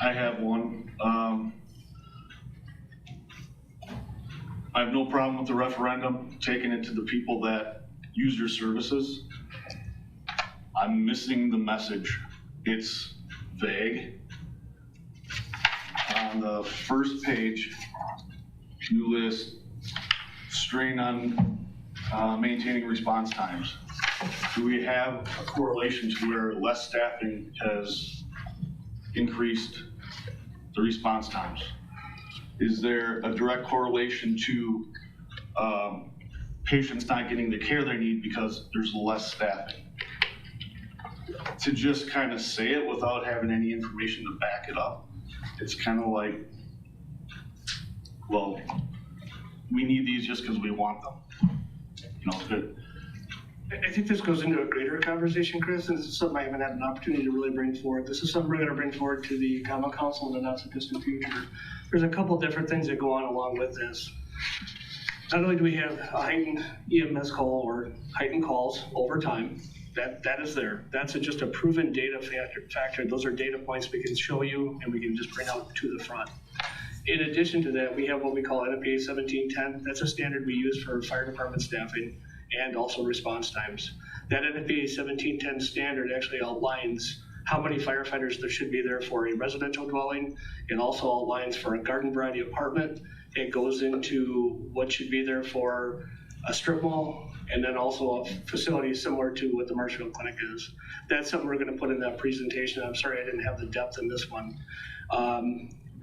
I have one. I have no problem with the referendum, taking it to the people that use your services. I'm missing the message. It's vague. On the first page, you list strain on maintaining response times. Do we have a correlation to where less staffing has increased the response times? Is there a direct correlation to patients not getting the care they need because there's less staffing. To just kind of say it without having any information to back it up, it's kind of like, well, we need these just because we want them. You know, good. I think this goes into a greater conversation, Chris, and this is something I haven't had an opportunity to really bring forward. This is something we're gonna bring forward to the common council in the not so distant future. There's a couple different things that go on along with this. Not only do we have a heightened EMS call or heightened calls over time, that is there. That's just a proven data factor. Those are data points we can show you and we can just bring out to the front. In addition to that, we have what we call NFPA 1710. That's a standard we use for fire department staffing and also response times. That NFPA 1710 standard actually outlines how many firefighters there should be there for a residential dwelling. It also outlines for a garden variety apartment. It goes into what should be there for a strip mall, and then also a facility similar to what the Marshfield Clinic is. That's something we're gonna put in that presentation. I'm sorry I didn't have the depth in this one.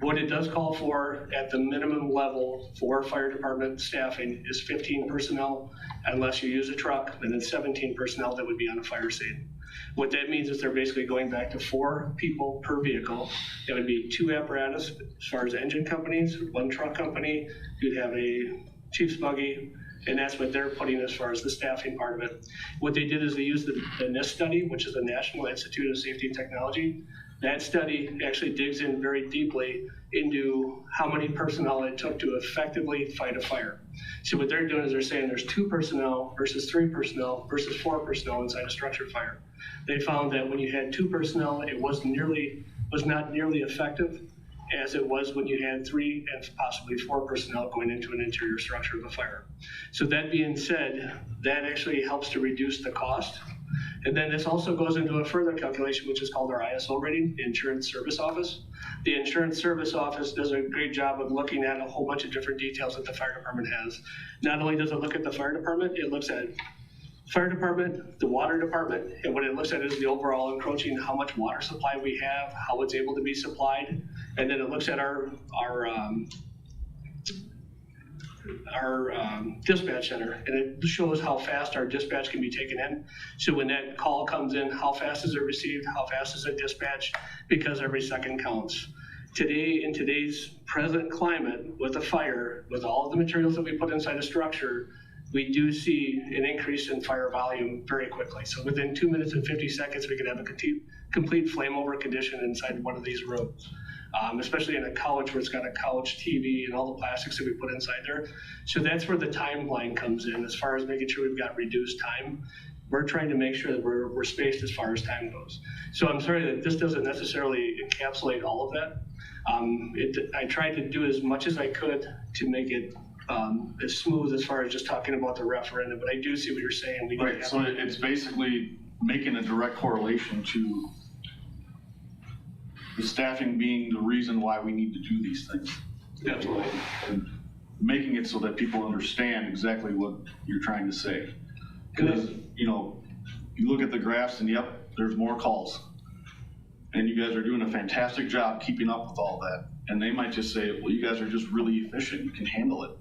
What it does call for at the minimum level for fire department staffing is 15 personnel. Unless you use a truck, then it's 17 personnel that would be on a fire scene. What that means is they're basically going back to 4 people per vehicle. It would be 2 apparatus as far as engine companies, 1 truck company. You'd have a chief's buggy, and that's what they're putting as far as the staffing part of it. What they did is they used the NIST study, which is the National Institute of Safety and Technology. That study actually digs in very deeply into how many personnel it took to effectively fight a fire. So what they're doing is they're saying there's 2 personnel versus 3 personnel versus 4 personnel inside a structure fire. They found that when you had 2 personnel, it was not nearly effective as it was when you had 3 and possibly 4 personnel going into an interior structure of a fire. So that being said, that actually helps to reduce the cost. And then this also goes into a further calculation, which is called our ISO rating, the Insurance Service Office. The Insurance Service Office does a great job of looking at a whole bunch of different details that the fire department has. Not only does it look at the fire department, it looks at fire department, the water department, and what it looks at is the overall encroaching, how much water supply we have, how it's able to be supplied, and then it looks at our dispatch center, and it shows how fast our dispatch can be taken in. So when that call comes in, how fast is it received, how fast is it dispatched, because every second counts. Today, in today's present climate, with a fire, with all of the materials that we put inside a structure, we do see an increase in fire volume very quickly. So within 2 minutes and 50 seconds, we could have a complete flame over condition inside one of these rooms. Especially in a couch where it's got a couch, TV, and all the plastics that we put inside there. So that's where the timeline comes in as far as making sure we've got reduced time. We're trying to make sure that we're spaced as far as time goes. So I'm sorry that this doesn't necessarily encapsulate all of that. I tried to do as much as I could to make it as smooth as far as just talking about the referendum, but I do see what you're saying. Right, so it's basically making a direct correlation to the staffing being the reason why we need to do these things. Definitely. And making it so that people understand exactly what you're trying to say. Because, you know, you look at the graphs and yep, there's more calls. And you guys are doing a fantastic job keeping up with all that. And they might just say, well, you guys are just really efficient, you can handle it.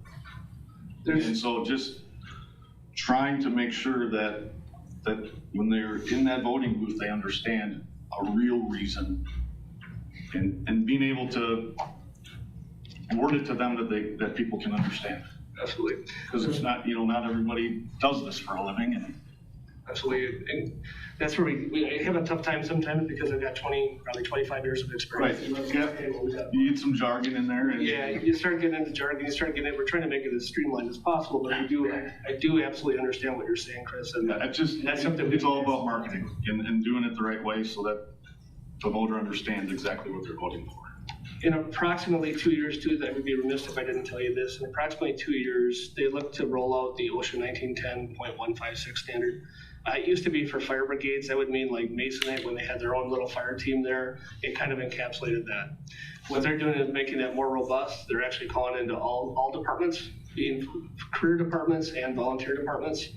And so just trying to make sure that when they're in that voting booth, they understand a real reason. And being able to word it to them that people can understand. Absolutely. Because it's not, you know, not everybody does this for a living. And absolutely. And that's where we have a tough time sometimes because I've got probably 25 years of experience. Right. Yeah. You need some jargon in there. And yeah, you start getting into jargon, we're trying to make it as streamlined as possible, but I do absolutely understand what you're saying, Chris. And that's something, it's all about marketing and doing it the right way so that the voter understands exactly what they're voting for. In approximately 2 years, too, I would be remiss if I didn't tell you this. In approximately 2 years, they look to roll out the OSHA 1910.156 standard. It used to be for fire brigades. That would mean like Masonite, when they had their own little fire team there, it kind of encapsulated that. What they're doing is making that more robust. They're actually calling into all departments, being career departments and volunteer departments.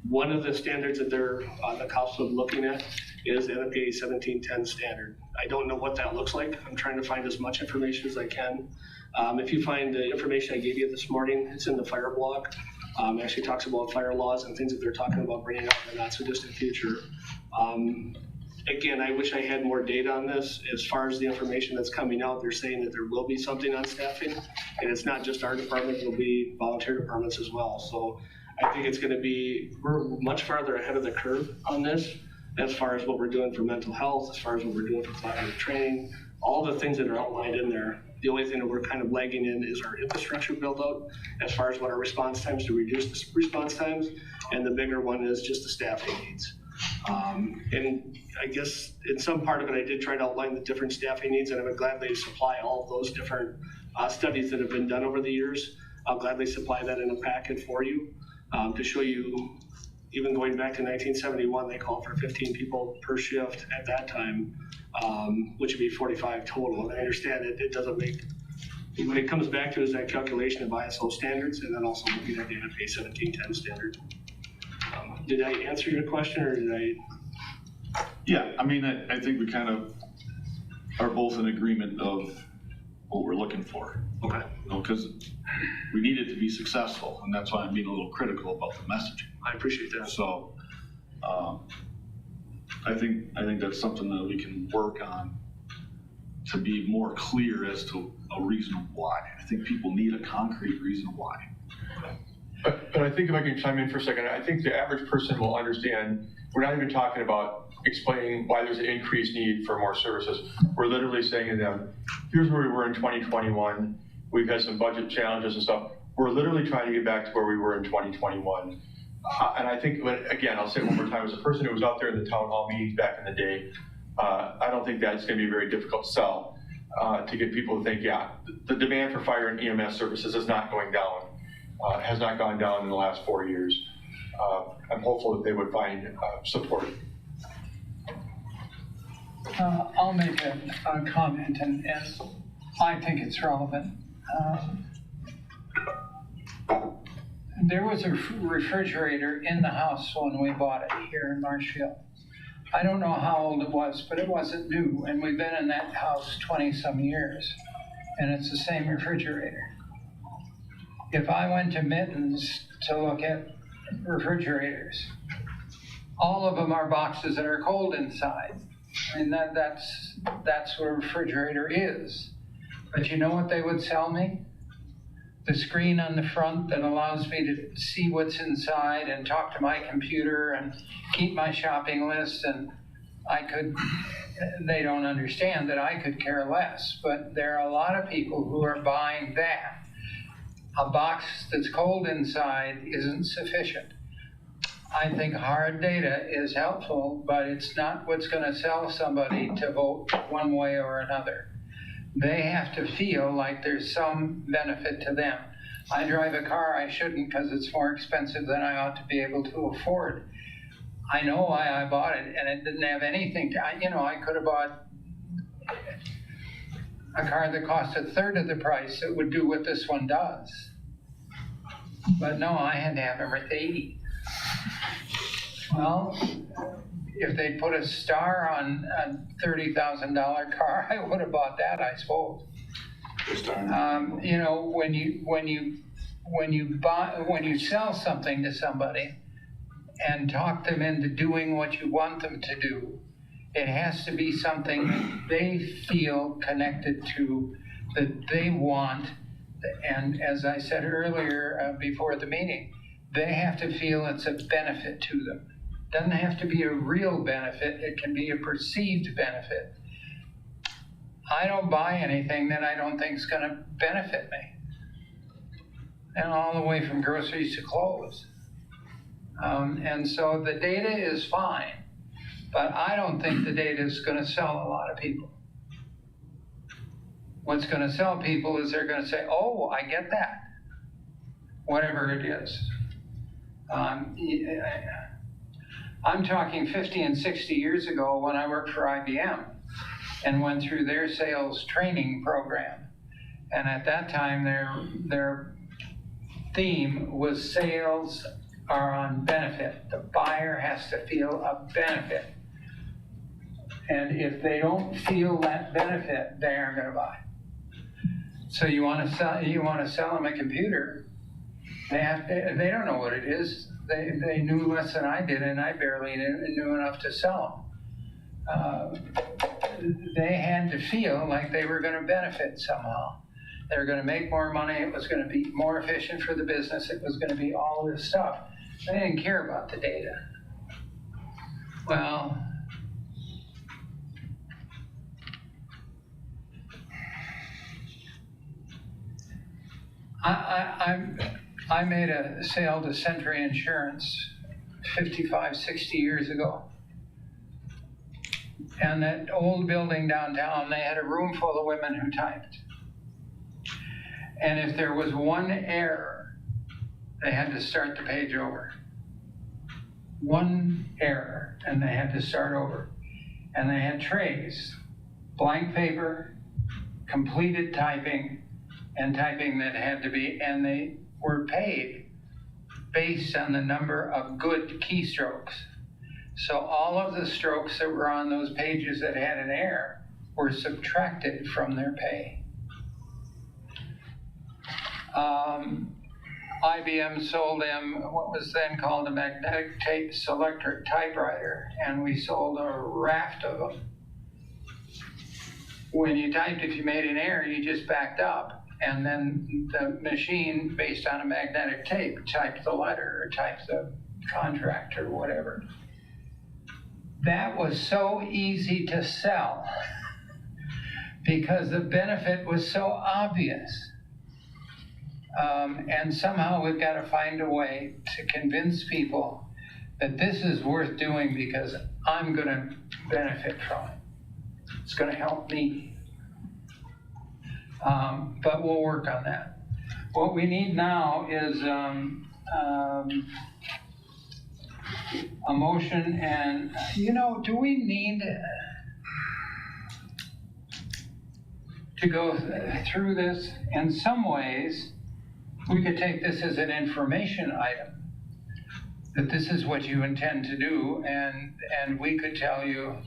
One of the standards that they're on the cusp of looking at is the NFPA 1710 standard. I don't know what that looks like. I'm trying to find as much information as I can. If you find the information I gave you this morning, it's in the fire blog. Actually talks about fire laws and things that they're talking about bringing out in the not so distant future. Again, I wish I had more data on this. As far as the information that's coming out, they're saying that there will be something on staffing, and it's not just our department, it'll be volunteer departments as well. So I think it's gonna be, we're much farther ahead of the curve on this as far as what we're doing for mental health, as far as what we're doing for collaborative training, all the things that are outlined in there. The only thing that we're kind of lagging in is our infrastructure build out as far as what our response times, to reduce the response times, and the bigger one is just the staffing needs. And I guess in some part of it, I did try to outline the different staffing needs, and I would gladly supply all of those different studies that have been done over the years. I'll gladly supply that in a packet for you to show you, even going back to 1971, they called for 15 people per shift at that time, which would be 45 total. And I understand it doesn't make, what it comes back to is that calculation of ISO standards, and then also looking at the NFPA 1710 standard. Did I answer your question, or did I? Yeah, I mean, I think we kind of are both in agreement of what we're looking for. Okay. Because we need it to be successful, and that's why I'm being a little critical about the messaging. I appreciate that. So, I think that's something that we can work on to be more clear as to a reason why. I think people need a concrete reason why. But I think if I can chime in for a second, I think the average person will understand, we're not even talking about explaining why there's an increased need for more services. We're literally saying to them, here's where we were in 2021. We've had some budget challenges and stuff. We're literally trying to get back to where we were in 2021. And I think, again, I'll say it one more time, as a person who was out there in the town hall meetings back in the day, I don't think that's gonna be a very difficult sell to get people to think, yeah, the demand for fire and EMS services is not going down. Has not gone down in the last 4 years. I'm hopeful that they would find support. I'll make a comment, and I think it's relevant. There was a refrigerator in the house when we bought it here in Marshfield. I don't know how old it was, but it wasn't new, and we've been in that house 20-some years, and it's the same refrigerator. If I went to Mittens to look at refrigerators, all of them are boxes that are cold inside. I mean, that's what a refrigerator is. But you know what they would sell me? The screen on the front that allows me to see what's inside and talk to my computer and keep my shopping list, and they don't understand that I could care less, but there are a lot of people who are buying that. A box that's cold inside isn't sufficient. I think hard data is helpful, but it's not what's going to sell somebody to vote one way or another. They have to feel like there's some benefit to them. I drive a car I shouldn't because it's more expensive than I ought to be able to afford. I know why I bought it, and it didn't have anything to, I could have bought a car that cost a third of the price that would do what this one does. But no, I had to have it worth 80. Well, if they put a star on a $30,000 car, I would have bought that, I suppose. When you sell something to somebody and talk them into doing what you want them to do, it has to be something that they feel connected to, that they want. And as I said earlier before the meeting, they have to feel it's a benefit to them. It doesn't have to be a real benefit, it can be a perceived benefit. I don't buy anything that I don't think is going to benefit me. And all the way from groceries to clothes. And so the data is fine, but I don't think the data is going to sell a lot of people. What's going to sell people is they're going to say, oh, I get that, whatever it is. I'm talking 50 and 60 years ago when I worked for IBM and went through their sales training program. And at that time, their theme was sales are on benefit. The buyer has to feel a benefit. And if they don't feel that benefit, they aren't going to buy. So you want to sell them a computer, They don't know what it is. They knew less than I did, and I barely knew enough to sell them. They had to feel like they were going to benefit somehow. They were going to make more money. It was going to be more efficient for the business. It was going to be all this stuff. They didn't care about the data. Well, I made a sale to Century Insurance 55, 60 years ago. And that old building downtown, they had a room full of women who typed. And if there was one error, they had to start the page over. One error, and they had to start over. And they had trays, blank paper, completed typing, and typing that had to be, and they were paid based on the number of good keystrokes. So all of the strokes that were on those pages that had an error were subtracted from their pay. IBM sold them what was then called a magnetic tape selector typewriter, and we sold a raft of them. When you typed, if you made an error, you just backed up, and then the machine, based on a magnetic tape, typed the letter or typed the contract or whatever. That was so easy to sell because the benefit was so obvious. And somehow we've got to find a way to convince people that this is worth doing because I'm going to benefit from it. It's going to help me. But we'll work on that. What we need now is a motion, and do we need to go through this? In some ways, we could take this as an information item, that this is what you intend to do, and we could tell you,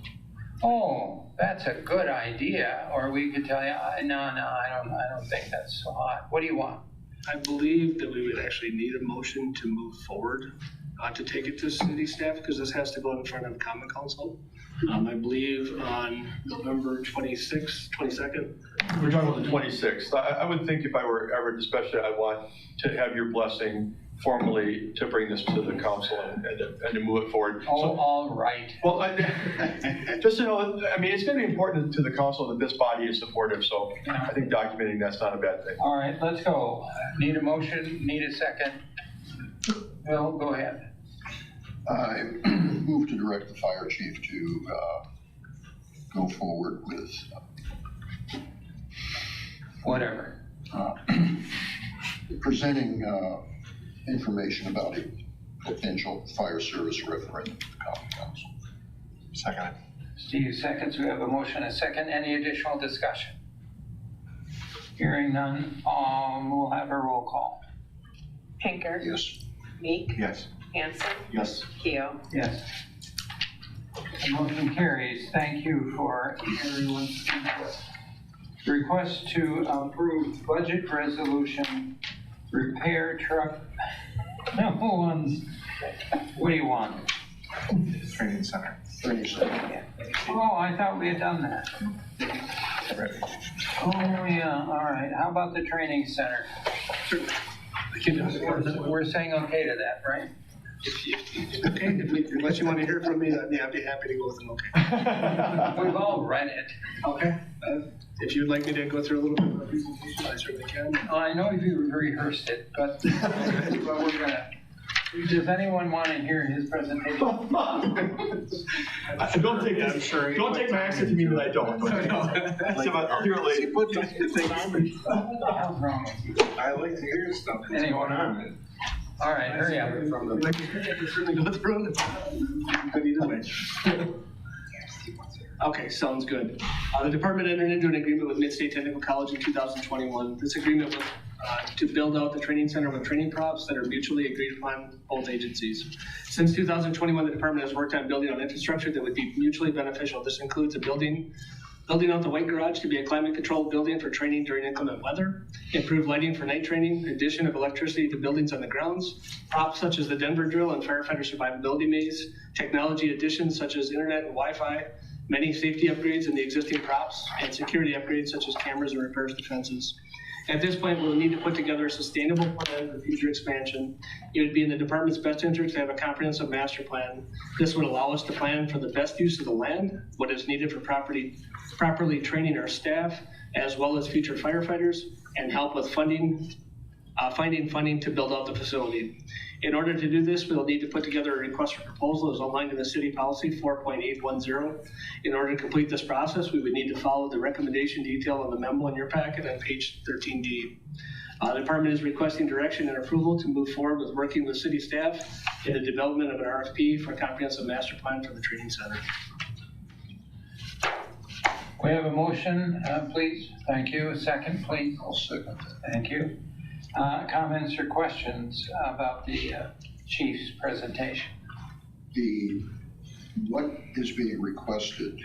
oh, that's a good idea, or we could tell you, no, I don't think that's so hot. What do you want? I believe that we would actually need a motion to move forward, to take it to city staff, because this has to go in front of common council. I believe on November 26th, 22nd. We're talking about the 26th. I would think if I were ever, especially, I want to have your blessing formally to bring this to the council and to move it forward. Oh, so, all right. Well, just to know, I mean, it's going to be important to the council that this body is supportive, so I think documenting that's not a bad thing. All right, let's go. Need a motion, need a second. Bill, go ahead. I move to direct the fire chief to go forward with whatever. Presenting information about a potential fire service referendum to the common council. Second. Steve seconds. We have a motion, a second. Any additional discussion? Hearing none, we'll have a roll call. Pinker. Yes. Meek. Yes. Hanson. Yes. Keo. Yes. The motion carries. Thank you for everyone's input. Request to approve budget resolution, repair truck. No one's. What do you want? Training center. Training center. Oh, I thought we had done that. Ready. Oh, yeah, all right. How about the training center? We're saying okay to that, right? Okay, unless you want to hear from me, I'd be happy to go with an okay. We've all read it. Okay. If you'd like me to go through a little bit of a presentation, I certainly can. Well, I know you rehearsed it, but we're gonna. Does anyone want to hear his presentation? Don't take this. Don't take my accent to mean that I don't. I'll hear it later. What the hell's wrong with you? I like to hear stuff. What's going on? All right, hurry up. I can certainly go through it. Good either way. Okay, sounds good. The department entered into an agreement with Mid-State Technical College in 2021. This agreement was to build out the training center with training props that are mutually agreed upon both agencies. Since 2021, the department has worked on building on infrastructure that would be mutually beneficial. This includes a building Building out the white garage to be a climate-controlled building for training during inclement weather. Improve lighting for night training. Addition of electricity to buildings on the grounds. Props such as the Denver drill and firefighter survivability maze. Technology additions such as internet and Wi-Fi. Many safety upgrades in the existing props, and security upgrades such as cameras and repairs to fences. At this point, we'll need to put together a sustainable plan for future expansion. It would be in the department's best interest to have a comprehensive master plan. This would allow us to plan for the best use of the land, what is needed for properly training our staff, as well as future firefighters, and help with finding funding to build out the facility. In order to do this, we'll need to put together a request for proposal as outlined in the city policy 4.810. In order to complete this process, we would need to follow the recommendation detailed on the memo in your packet on page 13D. The department is requesting direction and approval to move forward with working with city staff in the development of an RFP for a comprehensive master plan for the training center. We have a motion, please. Thank you. A second, please. I'll second that. Thank you. Comments or questions about the chief's presentation? What is being requested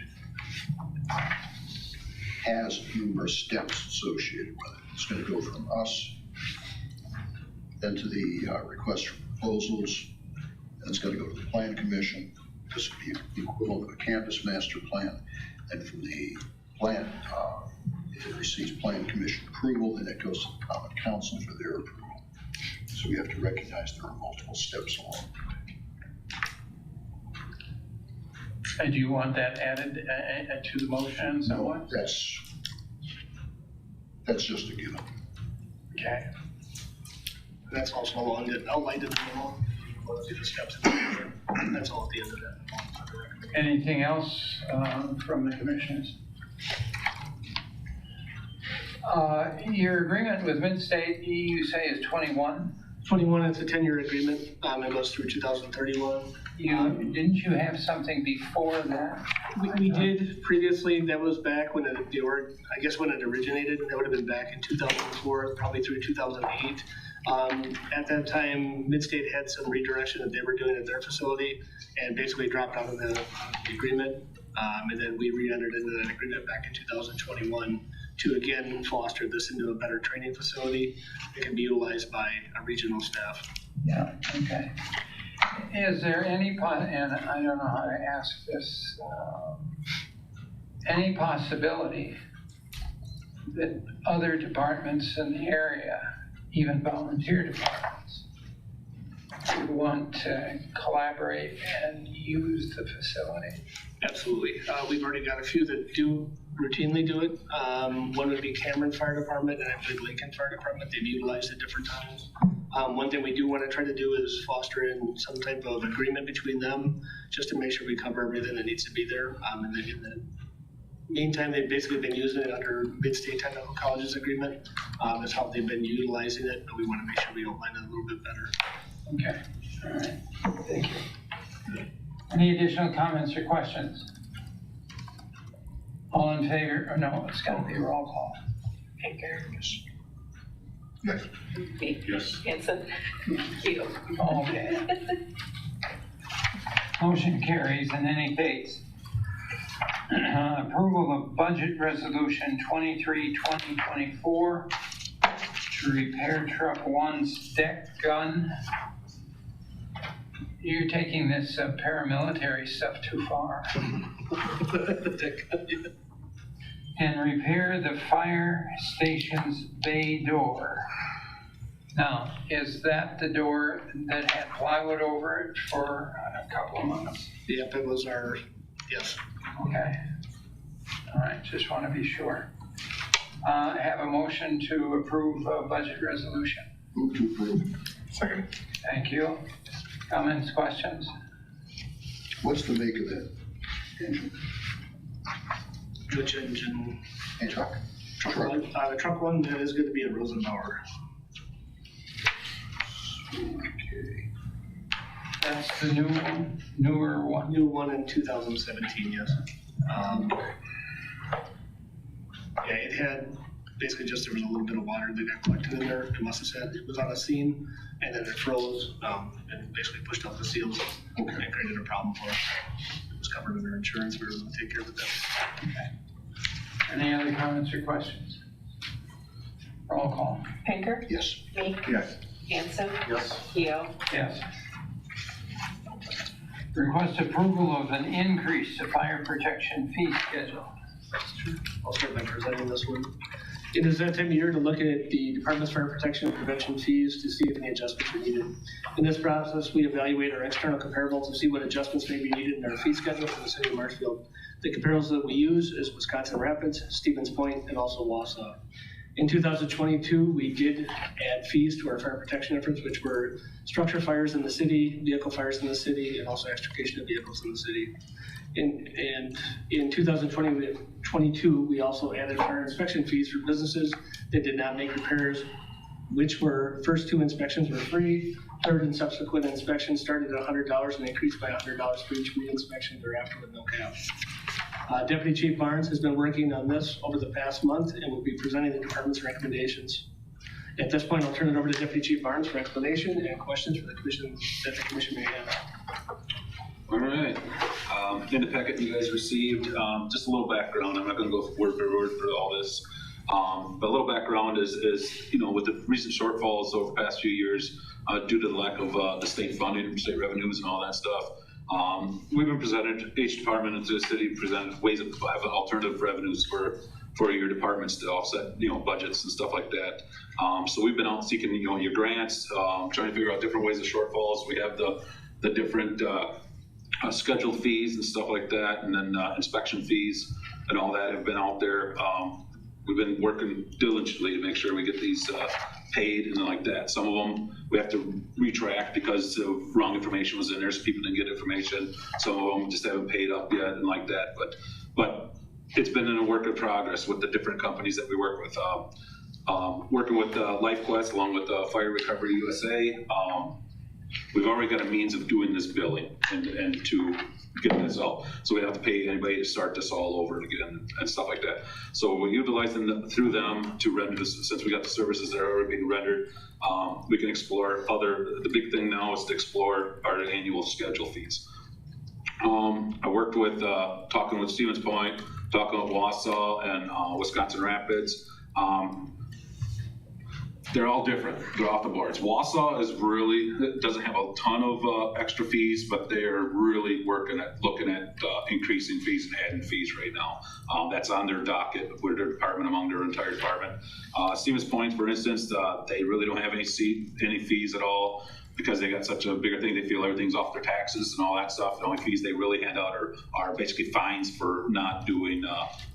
has numerous steps associated with it. It's going to go from us, then to the request for proposals, then it's going to go to the plan commission. This would be the equivalent of a campus master plan. And from the plan, it receives plan commission approval, then it goes to the common council for their approval. So we have to recognize there are multiple steps along. And do you want that added to the motion somewhat? No, that's just a given. Okay. That's also outlined in the memo. The steps in the future. That's all at the end of that. Anything else from the commissioners? Your agreement with Midstate, you say is 21? 21, it's a 10-year agreement. It goes through 2031. Didn't you have something before that? We did previously. That was back when I guess when it originated. That would have been back in 2004, probably through 2008. At that time, Midstate had some redirection that they were doing at their facility and basically dropped out of the agreement. And then we re-entered into that agreement back in 2021 to again foster this into a better training facility that can be utilized by a regional staff. Yeah, okay. Is there any, and I don't know how to ask this, any possibility that other departments in the area, even volunteer departments, would want to collaborate and use the facility? Absolutely. We've already got a few that routinely do it. One would be Cameron Fire Department and I believe Lincoln Fire Department. They've utilized at different times. One thing we do want to try to do is foster in some type of agreement between them just to make sure we cover everything that needs to be there. And then in the meantime, they've basically been using it under Mid-State Technical College's agreement. That's how they've been utilizing it, but we want to make sure we outline it a little bit better. Okay, all right, thank you. Any additional comments or questions? All in favor, or no, it's got to be a roll call. Baker. Yes. Yes. Hanson. Keel. Okay. Motion carries in any case. Approval of budget resolution 23-2024 to repair truck 1's deck gun. You're taking this paramilitary stuff too far. And repair the fire station's bay door. Now, is that the door that had plywood over it for a couple of months? Yep, it was our, yes. Okay. All right, just want to be sure. Have a motion to approve a budget resolution. Move to approve. Second. Thank you. Comments, questions? What's the make of that engine? Which engine? Truck. Truck one. The truck one that is going to be a Rosenbauer. Okay. That's the new one, newer one. New one in 2017, yes. Yeah, it had basically just, there was a little bit of water that got collected in there. It must have said it was on a seam and then it froze and basically pushed up the seals and created a problem for us. It was covered under insurance. We were able to take care of it then. Okay. Any other comments or questions? Roll call. Pinker, Yes. Meek, Yes. Hanson, Yes. Keel, Yes. Request approval of an increase to fire protection fee schedule. I'll start by presenting this one. It is that time of year to look at the Department's fire protection and prevention fees to see if any adjustments are needed. In this process, we evaluate our external comparables to see what adjustments may be needed in our fee schedule for the city of Marshfield. The comparables that we use is Wisconsin Rapids, Stevens Point, and also Wausau. In 2022, we did add fees to our fire protection efforts, which were structure fires in the city, vehicle fires in the city, and also extrication of vehicles in the city. And in 2022, we also added fire inspection fees for businesses that did not make repairs, which were, first 2 inspections were free, third and subsequent inspections started at $100 and increased by $100 for each re-inspection thereafter with no cap. Deputy Chief Barnes has been working on this over the past month and will be presenting the department's recommendations. At this point, I'll turn it over to Deputy Chief Barnes for explanation and questions for the commission that the commission may have. All right. In the packet you guys received, just a little background. I'm not going to go word for word through all this. But a little background is, with the recent shortfalls over the past few years, due to the lack of the state funding, state revenues and all that stuff, we've been presented, each department into the city presented ways of having alternative revenues for your departments to offset, budgets and stuff like that. So we've been out seeking, your grants, trying to figure out different ways of shortfalls. We have the different scheduled fees and stuff like that, and then inspection fees and all that have been out there. We've been working diligently to make sure we get these paid and like that. Some of them we have to retract because the wrong information was in there, so people didn't get information. Some of them just haven't paid up yet and like that. But it's been in a work in progress with the different companies that we work with. Working with LifeQuest along with Fire Recovery USA. We've already got a means of doing this billing and to get this out. So we don't have to pay anybody to start this all over again and stuff like that. So we're utilizing through them to render this, since we got the services that are already being rendered, we can explore the big thing now is to explore our annual schedule fees. I worked with, talking with Stevens Point, talking with Wausau and Wisconsin Rapids. They're all different. They're off the boards. Wausau doesn't have a ton of extra fees, but they're really looking at increasing fees and adding fees right now. That's on their docket with their department, among their entire department. Stevens Point, for instance, they really don't have any fees at all because they got such a bigger thing. They feel everything's off their taxes and all that stuff. The only fees they really hand out are basically fines for not doing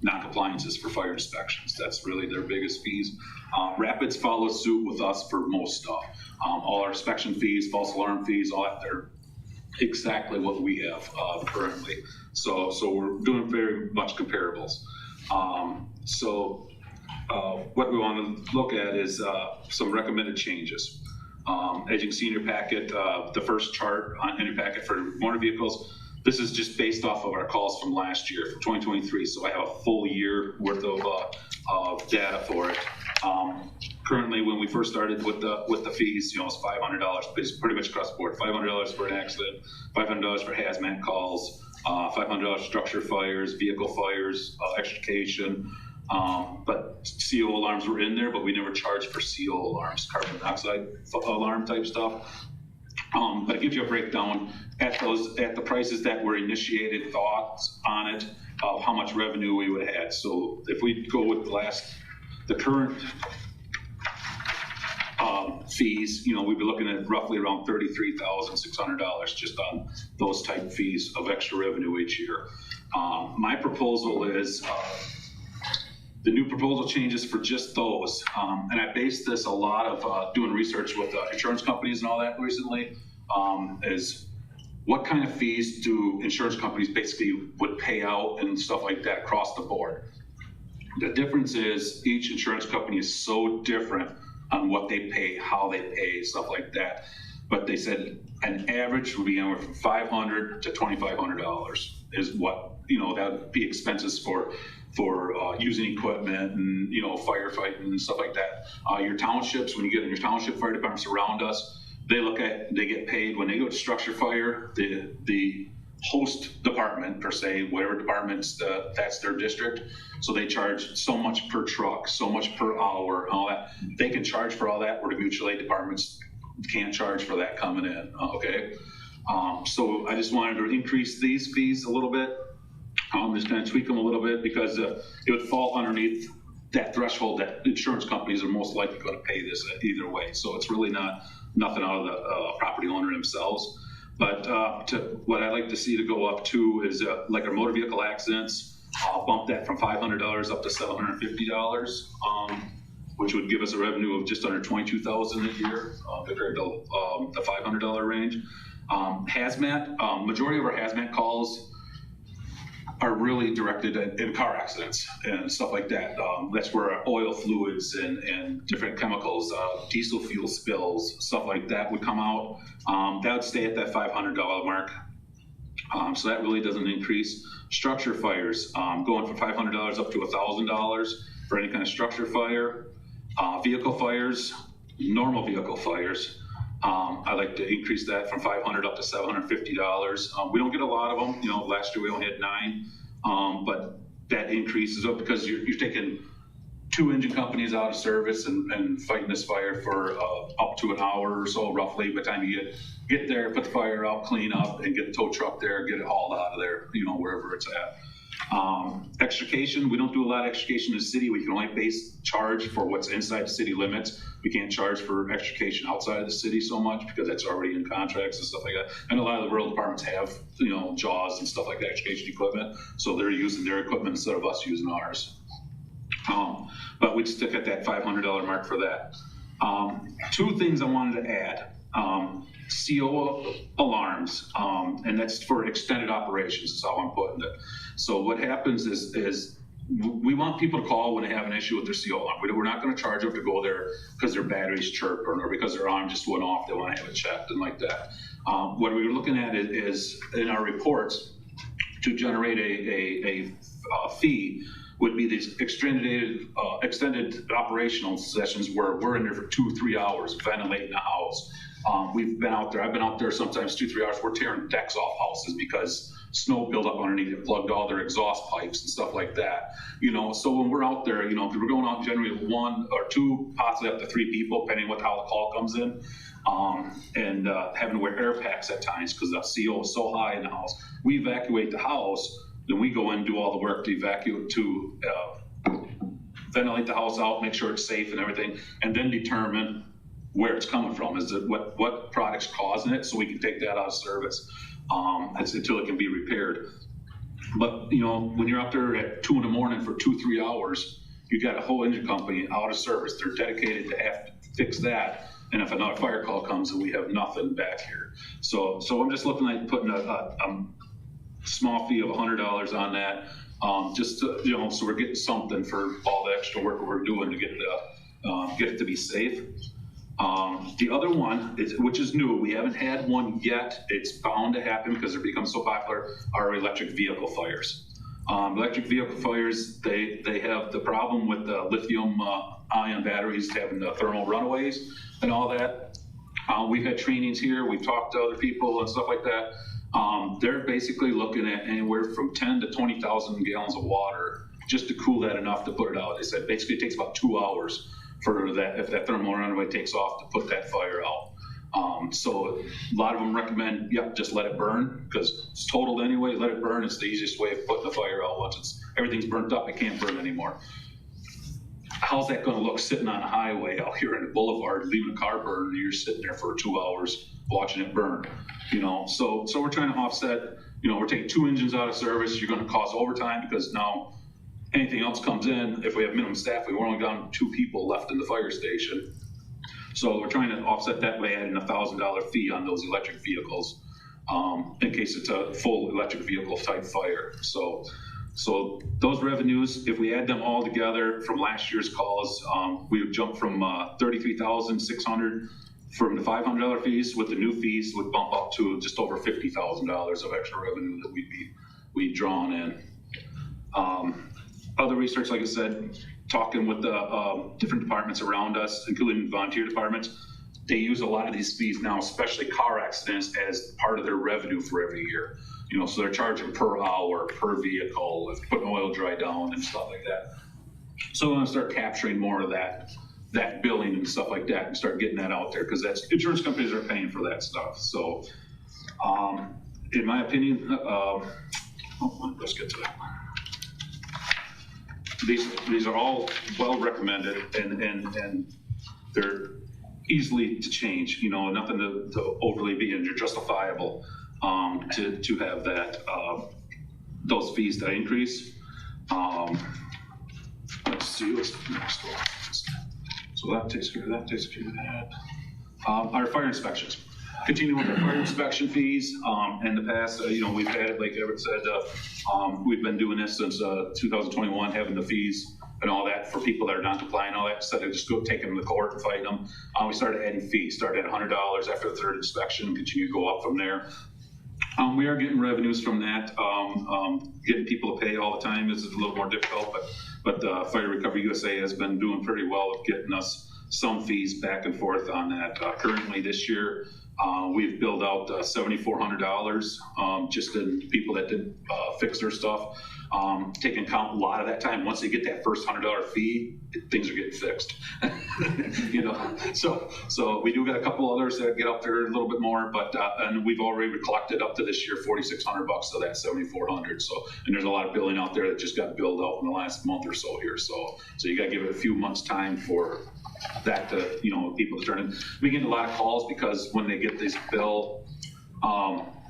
non-compliances for fire inspections. That's really their biggest fees. Rapids follows suit with us for most stuff. All our inspection fees, false alarm fees, all that, they're exactly what we have currently. So we're doing very much comparables. What we want to look at is some recommended changes. As you can see in your packet, the first chart in your packet for motor vehicles, this is just based off of our calls from last year, from 2023. So I have a full year worth of data for it. Currently, when we first started with the fees, it's $500. It's pretty much across the board. $500 for an accident, $500 for hazmat calls, $500 structure fires, vehicle fires, extrication. But CO alarms were in there, but we never charged for CO alarms, carbon monoxide alarm type stuff. But it gives you a breakdown at the prices that were initiated, thoughts on it of how much revenue we would have had. So if we go with the current fees, we'd be looking at roughly around $33,600 just on those type fees of extra revenue each year. My proposal is the new proposal changes for just those. And I based this a lot of doing research with insurance companies and all that recently, is what kind of fees do insurance companies basically would pay out and stuff like that across the board. The difference is each insurance company is so different on what they pay, how they pay, stuff like that. But they said an average would be anywhere from $500 to $2,500 is what, that would be expenses for using equipment and, firefighting and stuff like that. Your townships, when you get in your township fire departments around us, they get paid when they go to structure fire, the host department per se, whatever department's that's their district. So they charge so much per truck, so much per hour, all that. They can charge for all that, where the mutual aid departments can't charge for that coming in, okay? So I just wanted to increase these fees a little bit. Just kind of tweak them a little bit because it would fall underneath that threshold that insurance companies are most likely going to pay this either way. So it's really nothing out of the property owner themselves. But what I'd like to see to go up to is like our motor vehicle accidents. I'll bump that from $500 up to $750, which would give us a revenue of just under $22,000 a year compared to the $500 range. Hazmat, majority of our hazmat calls are really directed in car accidents and stuff like that. That's where oil fluids and different chemicals, diesel fuel spills, stuff like that would come out. That would stay at that $500 mark. So that really doesn't increase. Structure fires, going from $500 up to $1,000 for any kind of structure fire. Vehicle fires, normal vehicle fires, I'd like to increase that from $500 up to $750. We don't get a lot of them. You know, last year we only had 9, but that increases up because you're taking 2 engine companies out of service and fighting this fire for up to an hour or so, roughly. By the time you get there, put the fire out, clean up, and get the tow truck there, get it hauled out of there, you know, wherever it's at. Extrication, we don't do a lot of extrication in the city. We can only base charge for what's inside the city limits. We can't charge for extrication outside of the city so much because that's already in contracts and stuff like that. And a lot of the rural departments have, you know, jaws and stuff like that, extrication equipment. So they're using their equipment instead of us using ours. But we'd stick at that $500 mark for that. 2 things I wanted to add. CO alarms, and that's for extended operations is how I'm putting it. So what happens is we want people to call when they have an issue with their CO alarm. We're not going to charge them to go there because their battery's chirping or because their alarm just went off, they want to have it checked and like that. What we're looking at is in our reports to generate a fee would be these extended operational sessions where we're in there for 2-3 hours ventilating the house. We've been out there, I've been out there sometimes 2-3 hours, we're tearing decks off houses because snow built up underneath it, plugged all their exhaust pipes and stuff like that. You know, so when we're out there, you know, we're going out generally with 1 or 2, possibly up to 3 people, depending on how the call comes in, and having to wear air packs at times because the CO is so high in the house. We evacuate the house, then we go in and do all the work to evacuate, to ventilate the house out, make sure it's safe and everything, and then determine where it's coming from. Is it what product's causing it, so we can take that out of service until it can be repaired. But you know, when you're out there at 2 in the morning for 2-3 hours, you got a whole engine company out of service. They're dedicated to have to fix that. And if another fire call comes, then we have nothing back here. So I'm just looking at putting a small fee of $100 on that, just to, you know, so we're getting something for all the extra work we're doing to get it to be safe. The other one, which is new, we haven't had one yet, it's bound to happen because they're becoming so popular, are electric vehicle fires. Electric vehicle fires, they have the problem with the lithium ion batteries having the thermal runaways and all that. We've had trainings here, we've talked to other people and stuff like that. They're basically looking at anywhere from 10 to 20,000 gallons of water just to cool that enough to put it out. They said basically it takes about 2 hours for that, if that thermal runaway takes off, to put that fire out. So a lot of them recommend, just let it burn because it's totaled anyway. Let it burn. It's the easiest way of putting the fire out. Once everything's burnt up, it can't burn anymore. How's that going to look sitting on a highway out here in the boulevard, leaving a car burn, and you're sitting there for 2 hours watching it burn? You know, so we're trying to offset. You know, we're taking 2 engines out of service. You're going to cost overtime because now anything else comes in. If we have minimum staff, we're only down 2 people left in the fire station. So we're trying to offset that by adding a $1,000 fee on those electric vehicles in case it's a full electric vehicle type fire. So those revenues, if we add them all together from last year's calls, we would jump from $33,600 from the $500 fees. With the new fees, would bump up to just over $50,000 of extra revenue that we'd drawn in. Other research, like I said, talking with the different departments around us, including volunteer departments, they use a lot of these fees now, especially car accidents, as part of their revenue for every year. You know, so they're charging per hour, per vehicle, with putting oil dry down and stuff like that. So I'm gonna start capturing more of that billing and stuff like that and start getting that out there, because that's, insurance companies are paying for that stuff. So, in my opinion, let's get to that. These are all well recommended, and they're easily to change, you know, nothing to overly be justifiable to have that, those fees to increase. Let's see what's next one. So that takes care of that, our fire inspections. Continuing with our fire inspection fees, in the past, you know, we've had, like Everett said, we've been doing this since 2021, having the fees and all that for people that are not complying, all that, instead of just taking them to court and fighting them. We started adding fees, started at $100 after the third inspection, continue to go up from there. We are getting revenues from that. Getting people to pay all the time is a little more difficult, but Fire Recovery USA has been doing pretty well with getting us some fees back and forth on that. Currently this year, we've billed out $7,400 just in people that didn't fix their stuff. Taking count a lot of that time. Once they get that first $100 fee, things are getting fixed. You know, so we do got a couple others that get up there a little bit more, but and we've already collected up to this year $4,600 of that $7,400. So, and there's a lot of billing out there that just got billed out in the last month or so here. So you got to give it a few months time for that to, you know, people to turn in. We get a lot of calls because when they get this bill,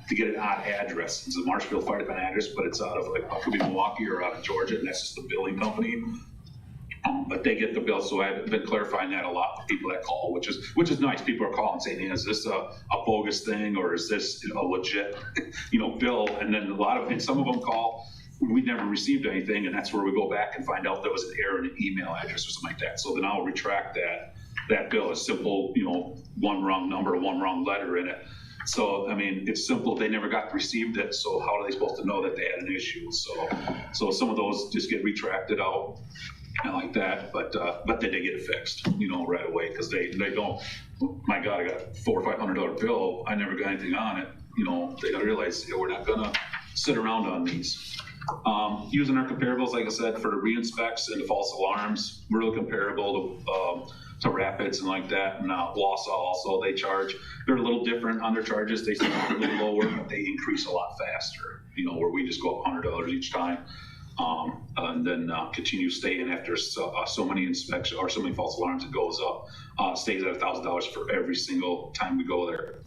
to get an odd address. It's a Marshfield Fire Department address, but it's out of, like, it could be Milwaukee or out of Georgia, and that's just the billing company. But they get the bill, so I've been clarifying that a lot with people that call, which is nice. People are calling saying, hey, is this a bogus thing, or is this a legit, you know, bill? And then and some of them call, we never received anything, and that's where we go back and find out there was an error in an email address or something like that. So then I'll retract that bill, a simple, you know, one wrong number, one wrong letter in it. So, I mean, it's simple. They never received it, so how are they supposed to know that they had an issue? So some of those just get retracted out and like that, but then they get it fixed, you know, right away, because they don't, my God, I got a $400 or $500 bill. I never got anything on it. You know, they got to realize, you know, we're not gonna sit around on these. Using our comparables, like I said, for the re-inspects and the false alarms, really comparable to Rapids and like that, and Wausau also, they're a little different on their charges. They start a little lower, but they increase a lot faster, you know, where we just go up $100 each time. And then continue staying after so many inspections or so many false alarms, it goes up, stays at $1,000 for every single time we go there.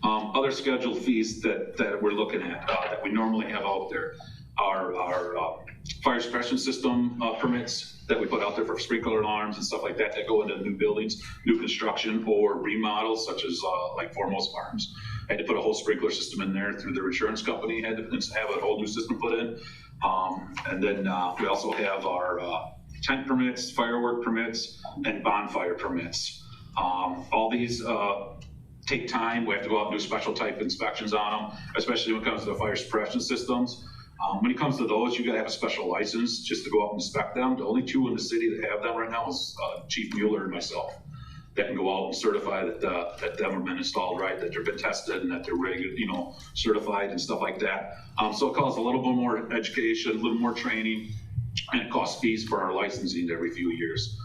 Other scheduled fees that we're looking at, that we normally have out there, are our fire suppression system permits that we put out there for sprinkler alarms and stuff like that go into new buildings, new construction, or remodels, such as like Foremost Farms. I had to put a whole sprinkler system in there through their insurance company, had to have a whole new system put in. And then we also have our tent permits, firework permits, and bonfire permits. All these take time. We have to go out and do special type inspections on them, especially when it comes to the fire suppression systems. When it comes to those, you gotta have a special license just to go out and inspect them. The only two in the city that have them right now is Chief Mueller and myself, that can go out and certify that them have been installed right, that they've been tested, and that they're regular, you know, certified and stuff like that. So it costs a little bit more education, a little more training, and it costs fees for our licensing every few years.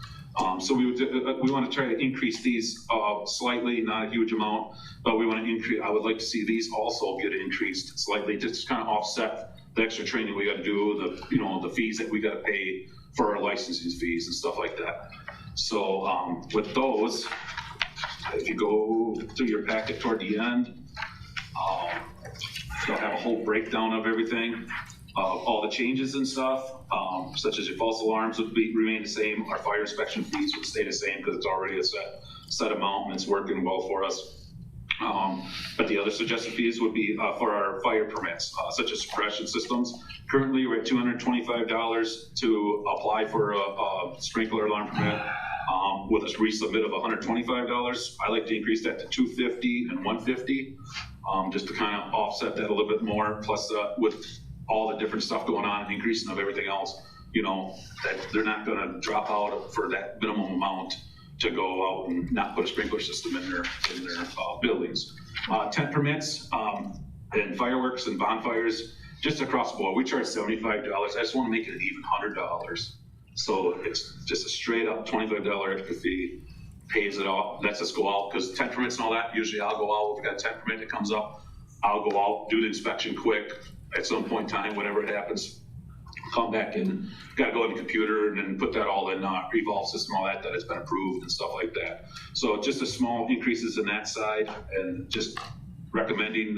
So we want to try to increase these slightly, not a huge amount, but we want to increase. I would like to see these also get increased slightly, just kind of offset the extra training we got to do, the fees that we got to pay for our licensing fees and stuff like that. So with those, if you go through your packet toward the end, they'll have a whole breakdown of everything, all the changes and stuff, such as your false alarms would remain the same. Our fire inspection fees would stay the same because it's already a set amount and it's working well for us. But the other suggested fees would be for our fire permits, such as suppression systems. Currently, we're at $225 to apply for a sprinkler alarm permit, with a resubmit of $125. I like to increase that to $250 and $150, just to kind of offset that a little bit more. Plus, with all the different stuff going on, increasing of everything else, you know, that they're not going to drop out for that minimum amount to go out and not put a sprinkler system in their buildings. Tent permits, And fireworks and bonfires, just across the board, we charge $75. I just want to make it an even $100. So it's just a straight up $25 extra fee, pays it off, lets us go out, because tent permits and all that, usually I'll go out, if we've got a tent permit that comes up, I'll go out, do the inspection quick, at some point in time, whenever it happens, come back in, gotta go in the computer and then put that all in, Revolve system, all that has been approved and stuff like that. So just a small increases in that side, and just recommending,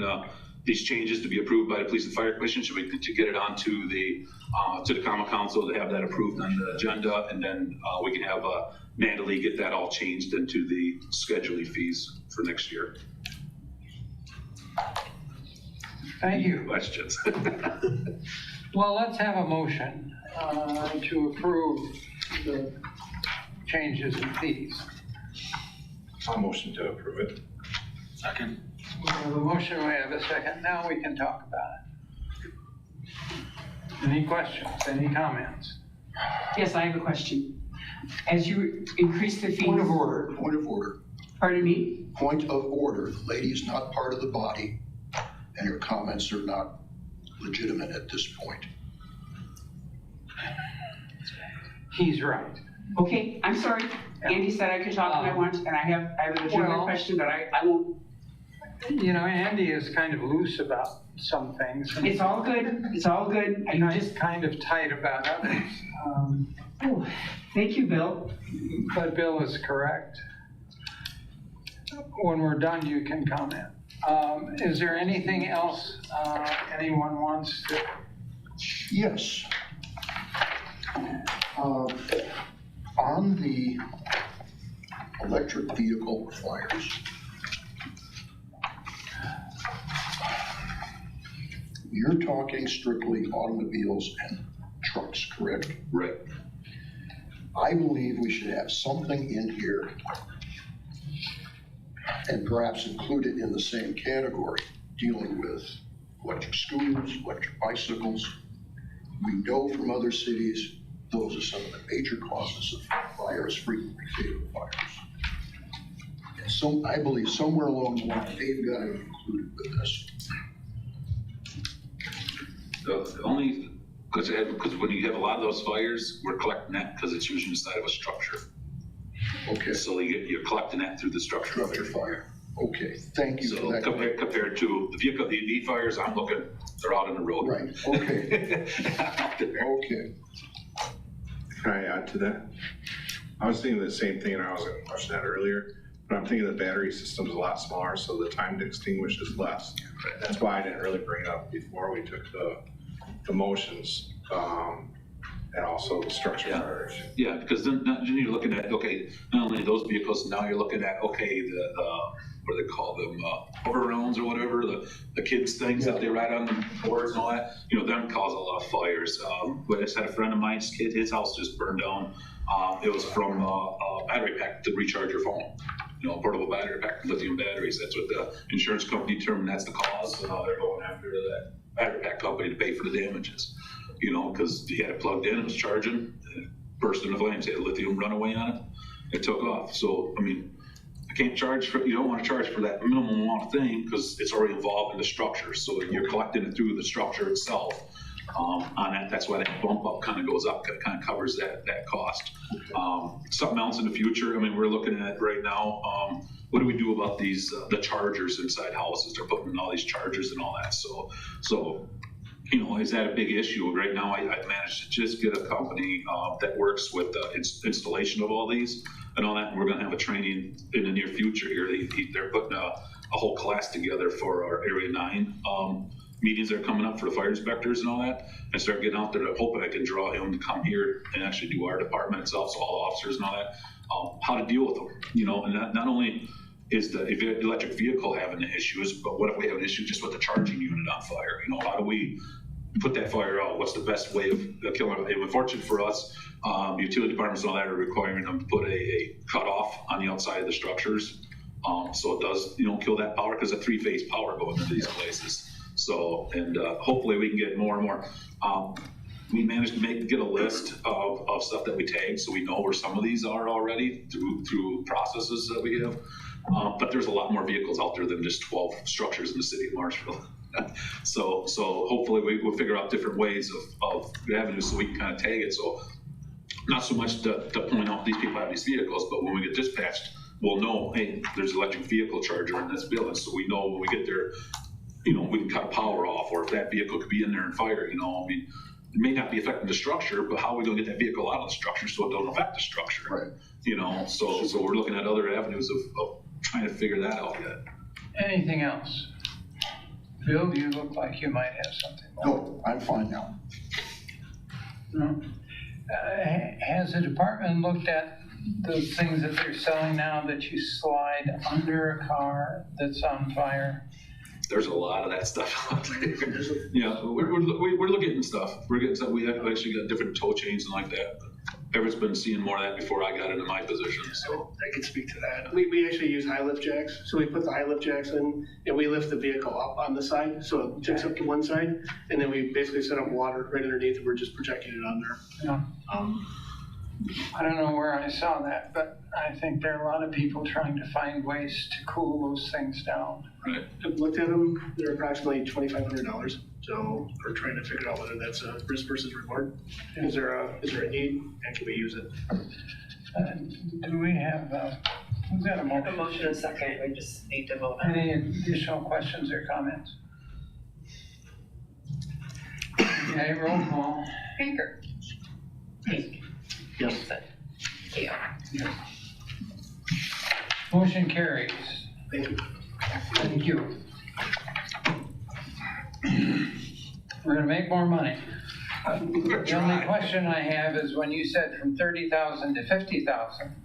these changes to be approved by the Police and Fire Commission, should we to get it onto the, to the Common Council to have that approved on the agenda, and then, we can have, manually get that all changed into the scheduling fees for next year. Thank you. Questions? Well, let's have a motion to approve the changes in fees. I'll motion to approve it. Second. We have a motion, we have a second, now we can talk about it. Any questions, any comments? Yes, I have a question. As you increase the fees. Point of order, point of order. Pardon me? Point of order. The lady is not part of the body, and her comments are not legitimate at this point. He's right. Okay, I'm sorry. Andy said I could talk if I want, and I have a legitimate Well- question, but I won't. You know, Andy is kind of loose about some things. And It's all good. It's all good. I he's kind of tight about others. Oh, thank you, Bill. But Bill is correct. When we're done, you can comment. Is there anything else anyone wants to? Yes. On the electric vehicle fires, you're talking strictly automobiles and trucks, correct? Right. I believe we should have something in here, and perhaps include it in the same category, dealing with electric scooters, electric bicycles. We know from other cities, those are some of the major causes of fires, frequently fatal fires. And so I believe somewhere along the line, they've got to be included with this. The only, because when you have a lot of those fires, we're collecting that because it's usually inside of a structure. Okay, So you're collecting that through the structure. structure fire. Okay, thank you for So that. compared to the vehicle, the EV fires, I'm looking, they're out on the road. Right, okay, Out there. okay. Can I add to that? I was thinking the same thing, and I was going to question that earlier, but I'm thinking the battery system's a lot smaller, so the time to extinguish is less. That's why I didn't really bring it up before we took the motions, and also the structure fires. Yeah, because then you're looking at, okay, not only those vehicles, now you're looking at, okay, what do they call them, overrounds or whatever, the kids' things that they ride on the boards and all that, you know, them cause a lot of fires. But I just had a friend of mine's kid, his house just burned down. It was from a battery pack to recharge your phone. You know, a portable battery pack, lithium batteries, that's what the insurance company determined that's the cause, and they're going after that battery pack company to pay for the damages. You know, because he had it plugged in, it was charging, it burst into flames, it had a lithium runaway on it, it took off. So, I mean, I can't charge for, you don't want to charge for that minimum amount of thing because it's already involved in the structure. So you're collecting it through the structure itself. On that, that's why that bump up kind of goes up, kind of covers that cost. Something else in the future, I mean, we're looking at right now, what do we do about these, the chargers inside houses? They're putting in all these chargers and all that. So, you know, is that a big issue? Right now, I managed to just get a company that works with the installation of all these and all that. And we're going to have a training in the near future here. They're putting a whole class together for our Area 9 meetings that are coming up for the fire inspectors and all that, and start getting out there. Hoping I can draw him to come here and actually do our department itself, so all the officers and all that, how to deal with them. You know, and not only is the electric vehicle having the issues, but what if we have an issue just with the charging unit on fire? You know, how do we put that fire out? What's the best way of killing it? Unfortunately for us, utility departments and all that are requiring them to put a cutoff on the outside of the structures. So it does, you know, kill that power, because a 3-phase power going into these places. So, and hopefully we can get more and more. We managed to get a list of stuff that we tag, so we know where some of these are already through processes that we have. But there's a lot more vehicles out there than just 12 structures in the city of Marshfield. So hopefully we'll figure out different ways of avenues so we can kind of tag it. So not so much to point out these people have these vehicles, but when we get dispatched, we'll know, hey, there's an electric vehicle charger in this building. So we know when we get there, you know, we can cut power off, or if that vehicle could be in there and fire, you know, I mean, it may not be affecting the structure, but how are we gonna get that vehicle out of the structure so it don't affect the structure? Right. You know, so we're looking at other avenues of trying to figure that out yet. Anything else? Bill, you look like you might have something more. No, I'm fine now. No? Has the department looked at those things that they're selling now that you slide under a car that's on fire? There's a lot of that stuff out there. Yeah, we're looking at stuff. We're getting stuff. We have actually got different tow chains and like that. Everett's been seeing more of that before I got into my position, so. I can speak to that. We actually use high lift jacks. So we put the high lift jacks in and we lift the vehicle up on the side. So it jacks up to one side and then we basically set up water right underneath and we're just projecting it on there. Yeah. I don't know where I saw that, but I think there are a lot of people trying to find ways to cool those things down. Right. I've looked at them, they're approximately $2,500. So we're trying to figure out whether that's a risk versus reward. Is there a need and can we use it? Do we have, who's got a A motion? motion and a second, we just need to vote on it. Any additional questions or comments? Okay, roll call. Baker. Pink. Yes. Kale. Motion carries. Thank you. Thank you. We're gonna make more money. The only question I have is when you said from 30,000 to 50,000,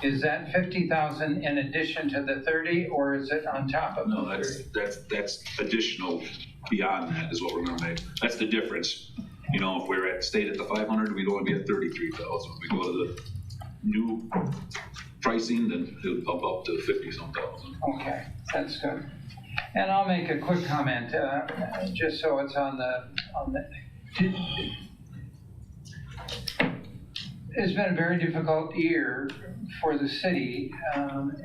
is that 50,000 in addition to the 30, or is it on top of No, the 30? that's additional beyond that is what we're gonna make. That's the difference. You know, if we're at, stayed at the 500, we'd only be at 33,000. If we go to the new pricing, then it would bump up to 50-some thousand. Okay, that's good. And I'll make a quick comment, just so it's on the. It's been a very difficult year for the city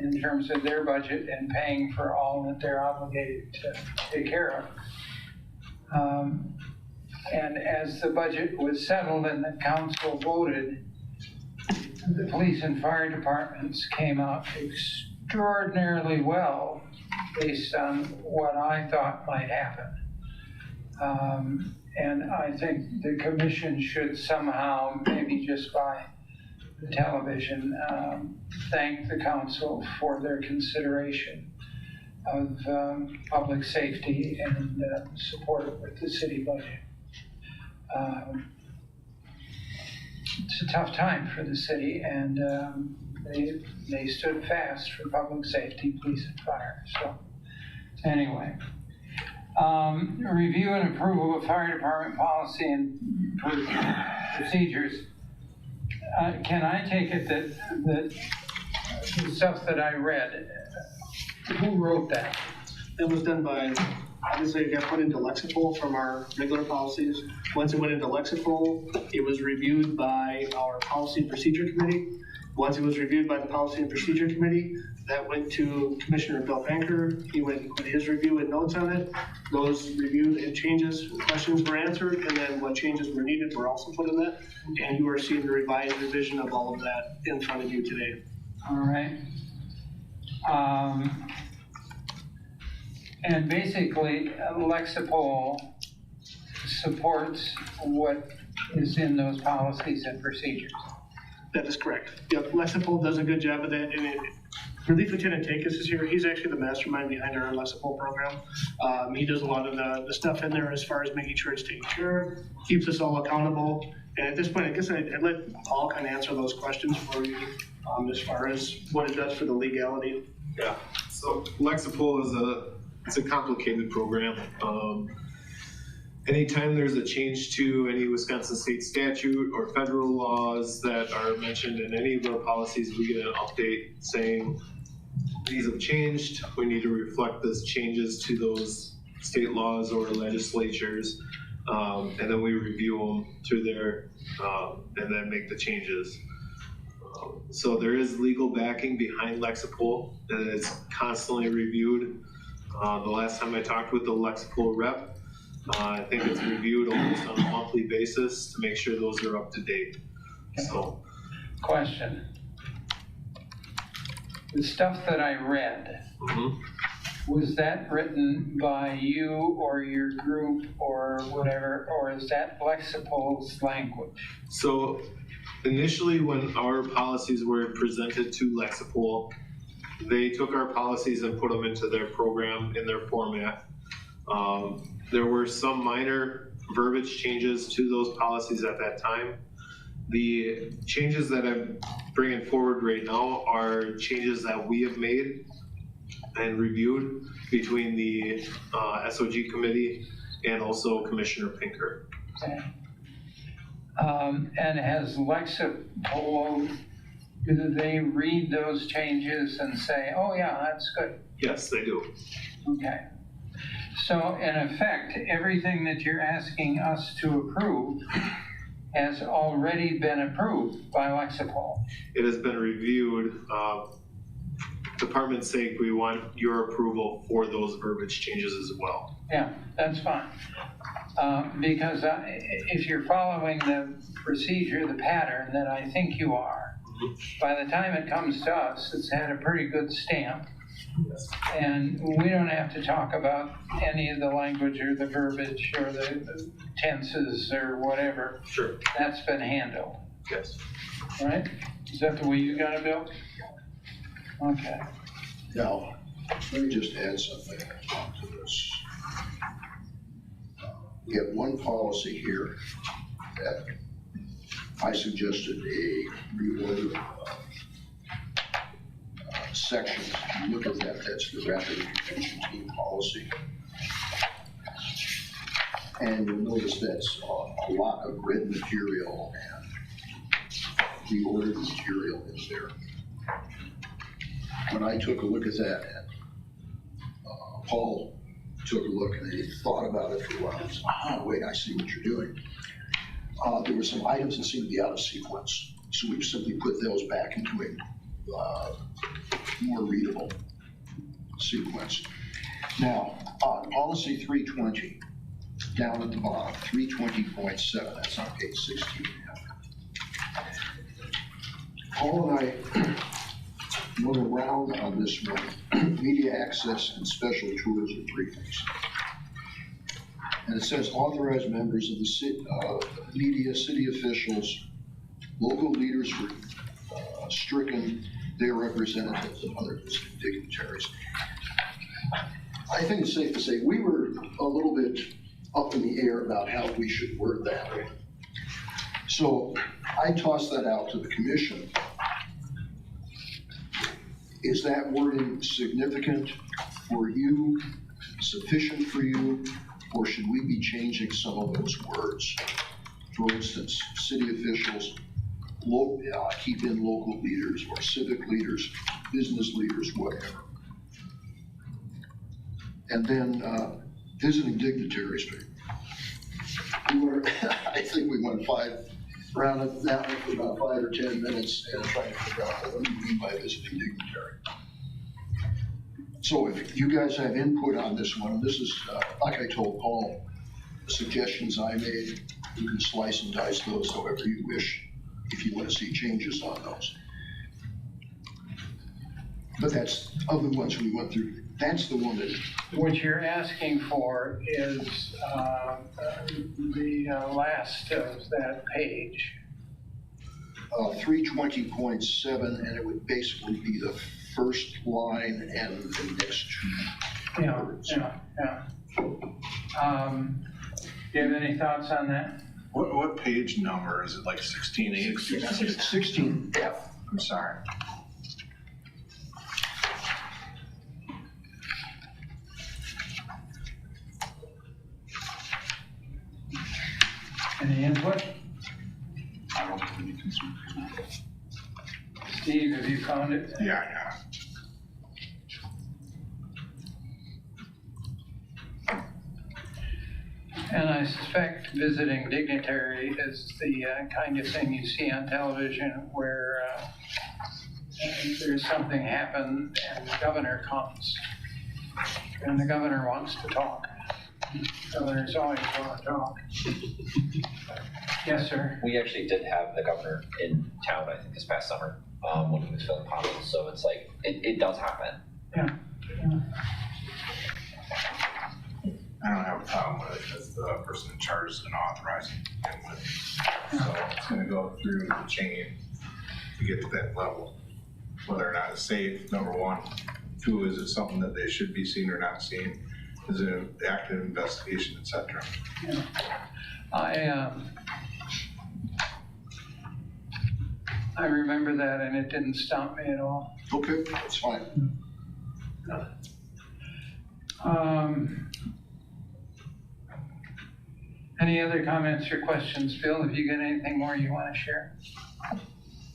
in terms of their budget and paying for all that they're obligated to take care of. And as the budget was settled and the council voted, the police and fire departments came out extraordinarily well based on what I thought might happen. And I think the commission should somehow, maybe just by the television, thank the council for their consideration of public safety and support with the city budget. It's a tough time for the city, and they stood fast for public safety, police and fire. So anyway, review and approval of fire department policy and procedures. Can I take it that the stuff that I read, who wrote that? That was done by, obviously it got put into Lexipol from our regular policies. Once it went into Lexipol, it was reviewed by our policy and procedure committee. Once it was reviewed by the policy and procedure committee, that went to Commissioner Bill Banker. He went and put his review and notes on it. Those reviewed and changes, questions were answered, and then what changes were needed were also put in that. And you are seeing the revised revision of all of that in front of you today. All right. And basically, Lexipol supports what is in those policies and procedures. That is correct. Yep, Lexipol does a good job of that. And Relief Lieutenant Takis is here. He's actually the mastermind behind our Lexipol program. He does a lot of the stuff in there as far as making sure it's taken care of, keeps us all accountable. And at this point, I guess I'd let Paul kind of answer those questions for you as far as what it does for the legality. Yeah, so Lexipol it's a complicated program. Anytime there's a change to any Wisconsin state statute or federal laws that are mentioned in any of our policies, we get an update saying these have changed. We need to reflect those changes to those state laws or legislatures. And then we review them through there and then make the changes. So there is legal backing behind Lexipol, and it's constantly reviewed. The last time I talked with the Lexipol rep, I think it's reviewed almost on a monthly basis to make sure those are up to date. So, Question. The stuff that I read, was that written by you or your group or whatever, or is that Lexipol's language? so initially when our policies were presented to Lexipol, they took our policies and put them into their program in their format. There were some minor verbiage changes to those policies at that time. The changes that I'm bringing forward right now are changes that we have made and reviewed between the SOG committee and also Commissioner Pinker. Okay. And has Lexipol, do they read those changes and say, oh yeah, that's good? Yes, they do. Okay. So in effect, everything that you're asking us to approve has already been approved by Lexipol. It has been reviewed. Department's sake, we want your approval for those verbiage changes as well. Yeah, that's fine. Because if you're following the procedure, the pattern that I think you are, by the time it comes to us, it's had a pretty good stamp. And we don't have to talk about any of the language or the verbiage or the tenses or whatever. Sure. That's been handled, Yes. right? Is that the way you got it, Bill? Okay. Now, let me just add something to this. We have one policy here that I suggested a reorder section. If you look at that, that's the rapid intervention team policy. And you'll notice that's a lot of red material and reordered material in there. When I took a look at that, and Paul took a look and he thought about it for a while, and said, wait, I see what you're doing. There were some items that seemed to be out of sequence, so we've simply put those back into a more readable sequence. Now, on policy 320, down at the bottom, 320.7, that's on page 16. Paul and I went around on this one. Media access and special tours and briefings. And it says authorized members of the media, city officials, local leaders were stricken, their representatives and other dignitaries. I think it's safe to say we were a little bit up in the air about how we should word that. So I tossed that out to the commission. Is that wording significant for you, sufficient for you, or should we be changing some of those words? For instance, city officials, keep in local leaders, or civic leaders, business leaders, whatever. And then visiting dignitaries. I think we went rounded that for about 5 or 10 minutes and trying to figure out what do you mean by visiting dignitary. So if you guys have input on this one, this is, like I told Paul, the suggestions I made, you can slice and dice those however you wish if you want to see changes on those. But that's, of the ones we went through, that's the one that... What you're asking for is the last of that page. 320.7, and it would basically be the first line and the next two words. Yeah. Do you have any thoughts on that? What page number? Is it like 16A? 16F. I'm sorry. Any input? I don't have any concerns. Steve, have you found it? Yeah, I got it. And I suspect visiting dignitary is the kind of thing you see on television where there's something happen and the governor comes. And the governor wants to talk. Governors always want to talk. Yes, sir. We actually did have the governor in town, I think, this past summer, when he was filling potholes, so it's like, it does happen. Yeah. I don't have a problem with it because the person in charge is gonna authorize it. So it's gonna go through the chain to get to that level. Whether or not it's safe, number one. Two, is it something that they should be seeing or not seeing? Is it an active investigation, et cetera? Yeah. I remember that and it didn't stop me at all. Okay, that's fine. Any other comments or questions? Bill, have you got anything more you want to share?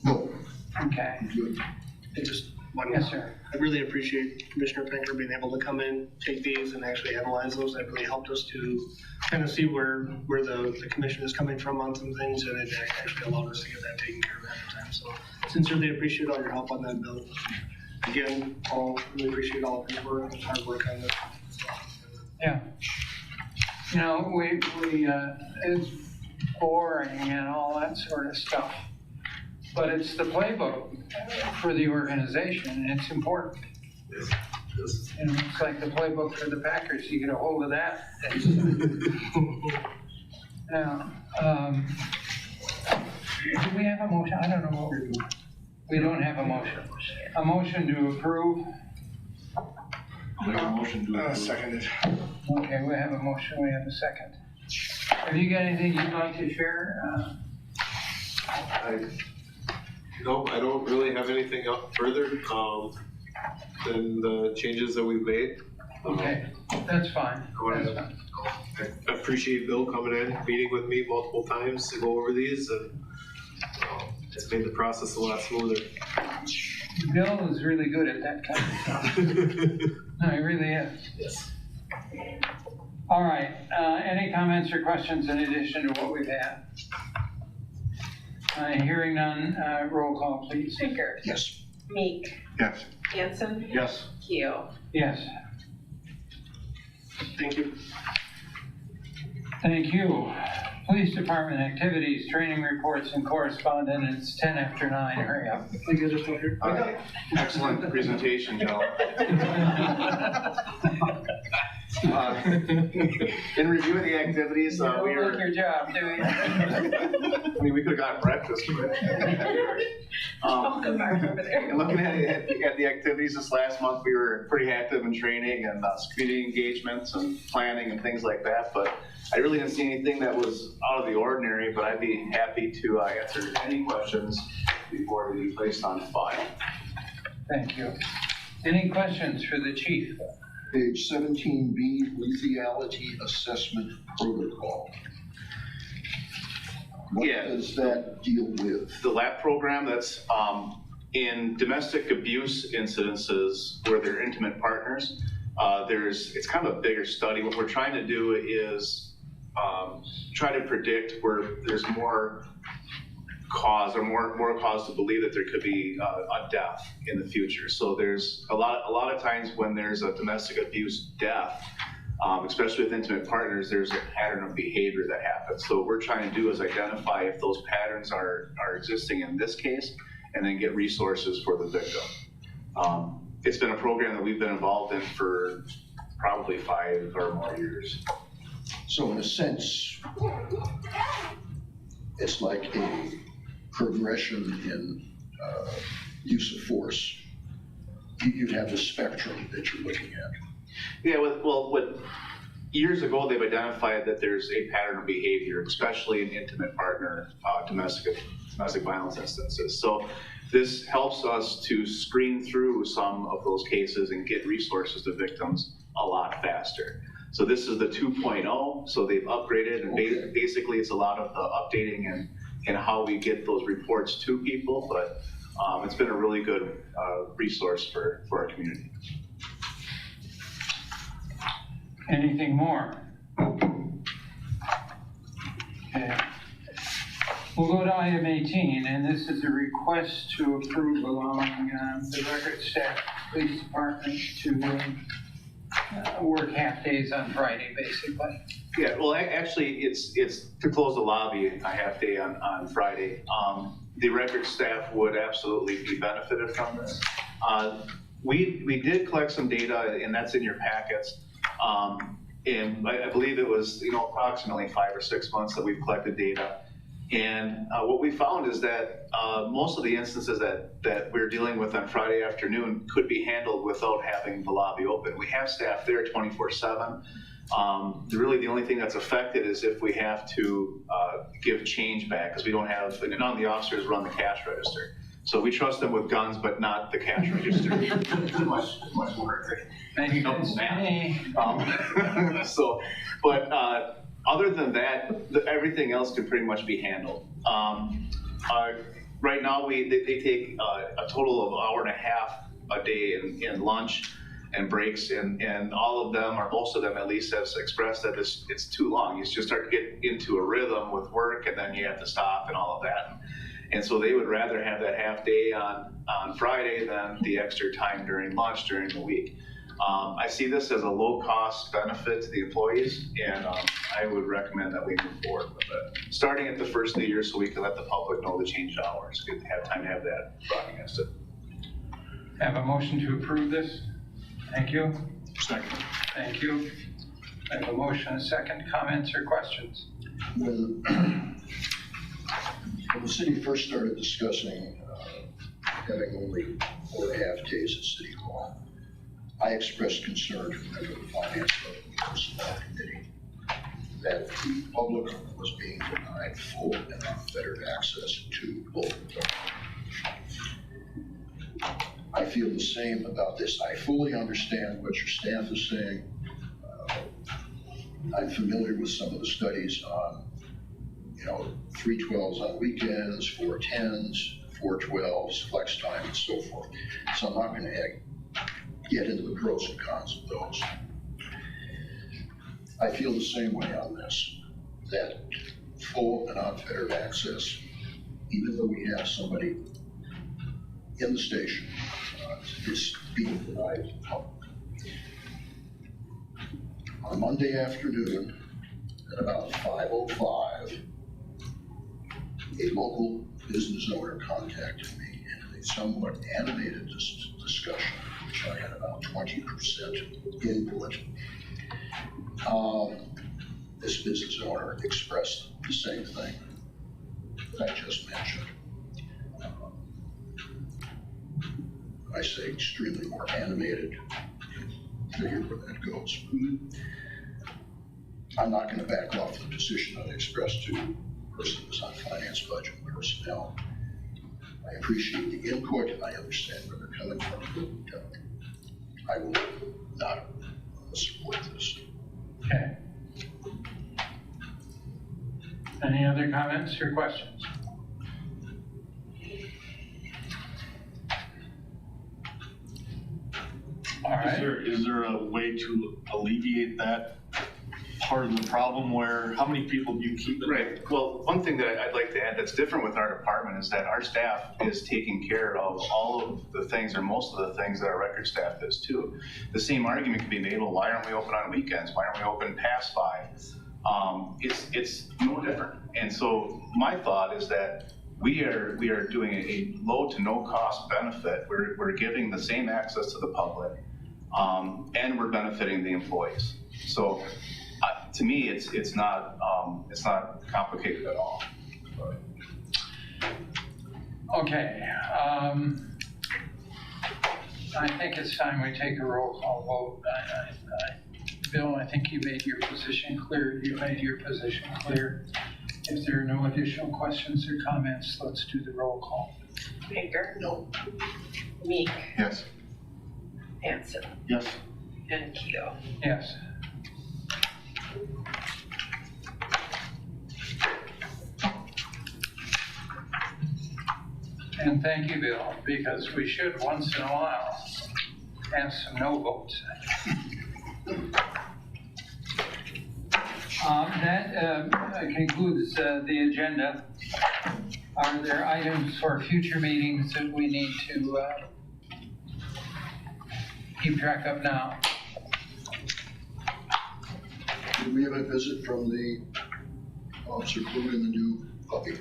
No. Okay. Good. I just one. Yes, sir. I really appreciate Commissioner Pinker being able to come in, take these, and actually analyze those. That really helped us to kind of see where the commission is coming from on some things, and it actually allowed us to get that taken care of ahead of time. So sincerely appreciate all your help on that, Bill. Again, Paul, really appreciate all of your work and hard work on this. Yeah. You know, it's boring and all that sort of stuff, but it's the playbook for the organization and it's important. You know, it's like the playbook for the Packers, you get a hold of that. Now, do we have a motion? I don't know what we're doing. We don't have a motion. A motion to approve. Make a motion to second it. Okay, we have a motion, we have a second. Have you got anything you'd like to share? No, I don't really have anything up further, than the changes that we've made. Okay, that's fine. That's fine. I appreciate Bill coming in, meeting with me multiple times to go over these, and it's made the process a lot smoother. Bill is really good at that kind of stuff. No, he really is. Yes. All right, any comments or questions in addition to what we've had? Hearing none, roll call, please. Pinker. Yes. Meek. Yes. Hanson. Yes. Keel. Yes. Thank you. Thank you. Police Department activities, training reports, and correspondence. It's 10 after 9. Hurry up. You guys are still here? Excellent presentation, Joe. In review of the activities, You don't we like were, your job, do you? I mean, we could have gotten breakfast. And looking at the activities this last month, we were pretty active in training and community engagements and planning and things like that, but I really didn't see anything that was out of the ordinary, but I'd be happy to answer any questions before we be placed on file. Thank you. Any questions for the chief? Page 17B, lethality assessment protocol. What Yeah. does that deal with? The LAP program, that's in domestic abuse incidences where they're intimate partners. It's kind of a bigger study. What we're trying to do is try to predict where there's more cause or more cause to believe that there could be a death in the future. So there's a lot of times when there's a domestic abuse death, especially with intimate partners, there's a pattern of behavior that happens. So what we're trying to do is identify if those patterns are existing in this case, and then get resources for the victim. It's been a program that we've been involved in for probably 5 or more years. So in a sense, it's like a progression in use of force. You have the spectrum that you're looking at. Yeah, what years ago they've identified that there's a pattern of behavior, especially in intimate partner domestic violence instances. So this helps us to screen through some of those cases and get resources to victims a lot faster. So this is the 2.0, so they've upgraded, and basically it's a lot of the updating and how we get those reports to people, but it's been a really good resource for our community. Anything more? Okay. We'll go to item 18, and this is a request to approve allowing the record staff police department to work half days on Friday, basically. Yeah, well, actually, it's to close the lobby a half day on Friday. The record staff would absolutely be benefited from this. We did collect some data, and that's in your packets. And I believe it was, approximately 5 or 6 months that we've collected data. And what we found is that most of the instances that we're dealing with on Friday afternoon could be handled without having the lobby open. We have staff there 24/7. Really, the only thing that's affected is if we have to give change back, because we don't have, none of the officers run the cash register. So we trust them with guns, but not the cash register. much more. Other than that, everything else can pretty much be handled. Right now, they take a total of 1.5 hours a day in lunch and breaks, and all of them, or most of them at least, have expressed that it's too long. You just start to get into a rhythm with work, and then you have to stop and all of that. And so they would rather have that half day on Friday than the extra time during lunch during the week. I see this as a low-cost benefit to the employees, and I would recommend that we move forward with it. Starting at the first of the year so we can let the public know the changed hours. Good to have time to have that broadcasted. Have a motion to approve this? Thank you. Second. Thank you. I have a motion and a second. Comments or questions? When the city first started discussing having only 4.5 days at City Hall, I expressed concern to the Finance and Personnel Committee that the public was being denied full and unfettered access to local government. I feel the same about this. I fully understand what your staff is saying. I'm familiar with some of the studies on, 312s on weekends, 410s, 412s, flex time, and so forth. So I'm not going to get into the pros and cons of those. I feel the same way on this, that full and unfettered access, even though we have somebody in the station, is being provided to the public. On Monday afternoon, at about 5:05, a local business owner contacted me in a somewhat animated discussion, which I had about 20% input. This business owner expressed the same thing that I just mentioned. I say extremely more animated, figure where that goes. I'm not going to back off the position I expressed to the person who's on finance, budget, and personnel. I appreciate the input, and I understand where they're coming from, but I will not support this. Okay. Any other comments or questions? All right. Is there a way to alleviate that part of the problem where, how many people do you keep? Right. Well, one thing that I'd like to add that's different with our department is that our staff is taking care of all of the things, or most of the things that our record staff is too. The same argument can be made, well, why aren't we open on weekends? Why aren't we open past 5? It's no different. And so my thought is that we are doing a low to no cost benefit. We're giving the same access to the public, and we're benefiting the employees. So to me, it's not complicated at all. Okay. I think it's time we take a roll call vote. Bill, I think you made your position clear. You made your position clear. If there are no additional questions or comments, let's do the roll call. Baker? No. Meek? Yes. Hanson? Yes. And Keo? Yes. And thank you, Bill, because we should once in a while have some no votes. That concludes the agenda. Are there items for future meetings that we need to keep track of now? Did we have a visit from the Officer Clue in the new puppy?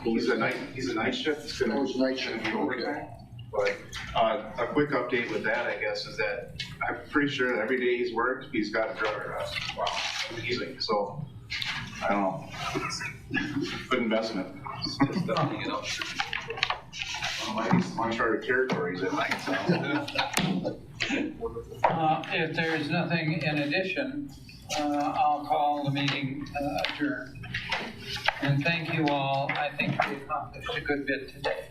He's a night shift, it's gonna. Oh, it's night shift, be overtime. But, a quick update with that, I guess, is that I'm pretty sure that every day he's worked, he's got a drug arrest. Wow, amazing, so, I don't know. Good investment. He's uncharted territories at night, so. If there's nothing in addition, I'll call the meeting adjourned. And thank you all. I think we accomplished a good bit today.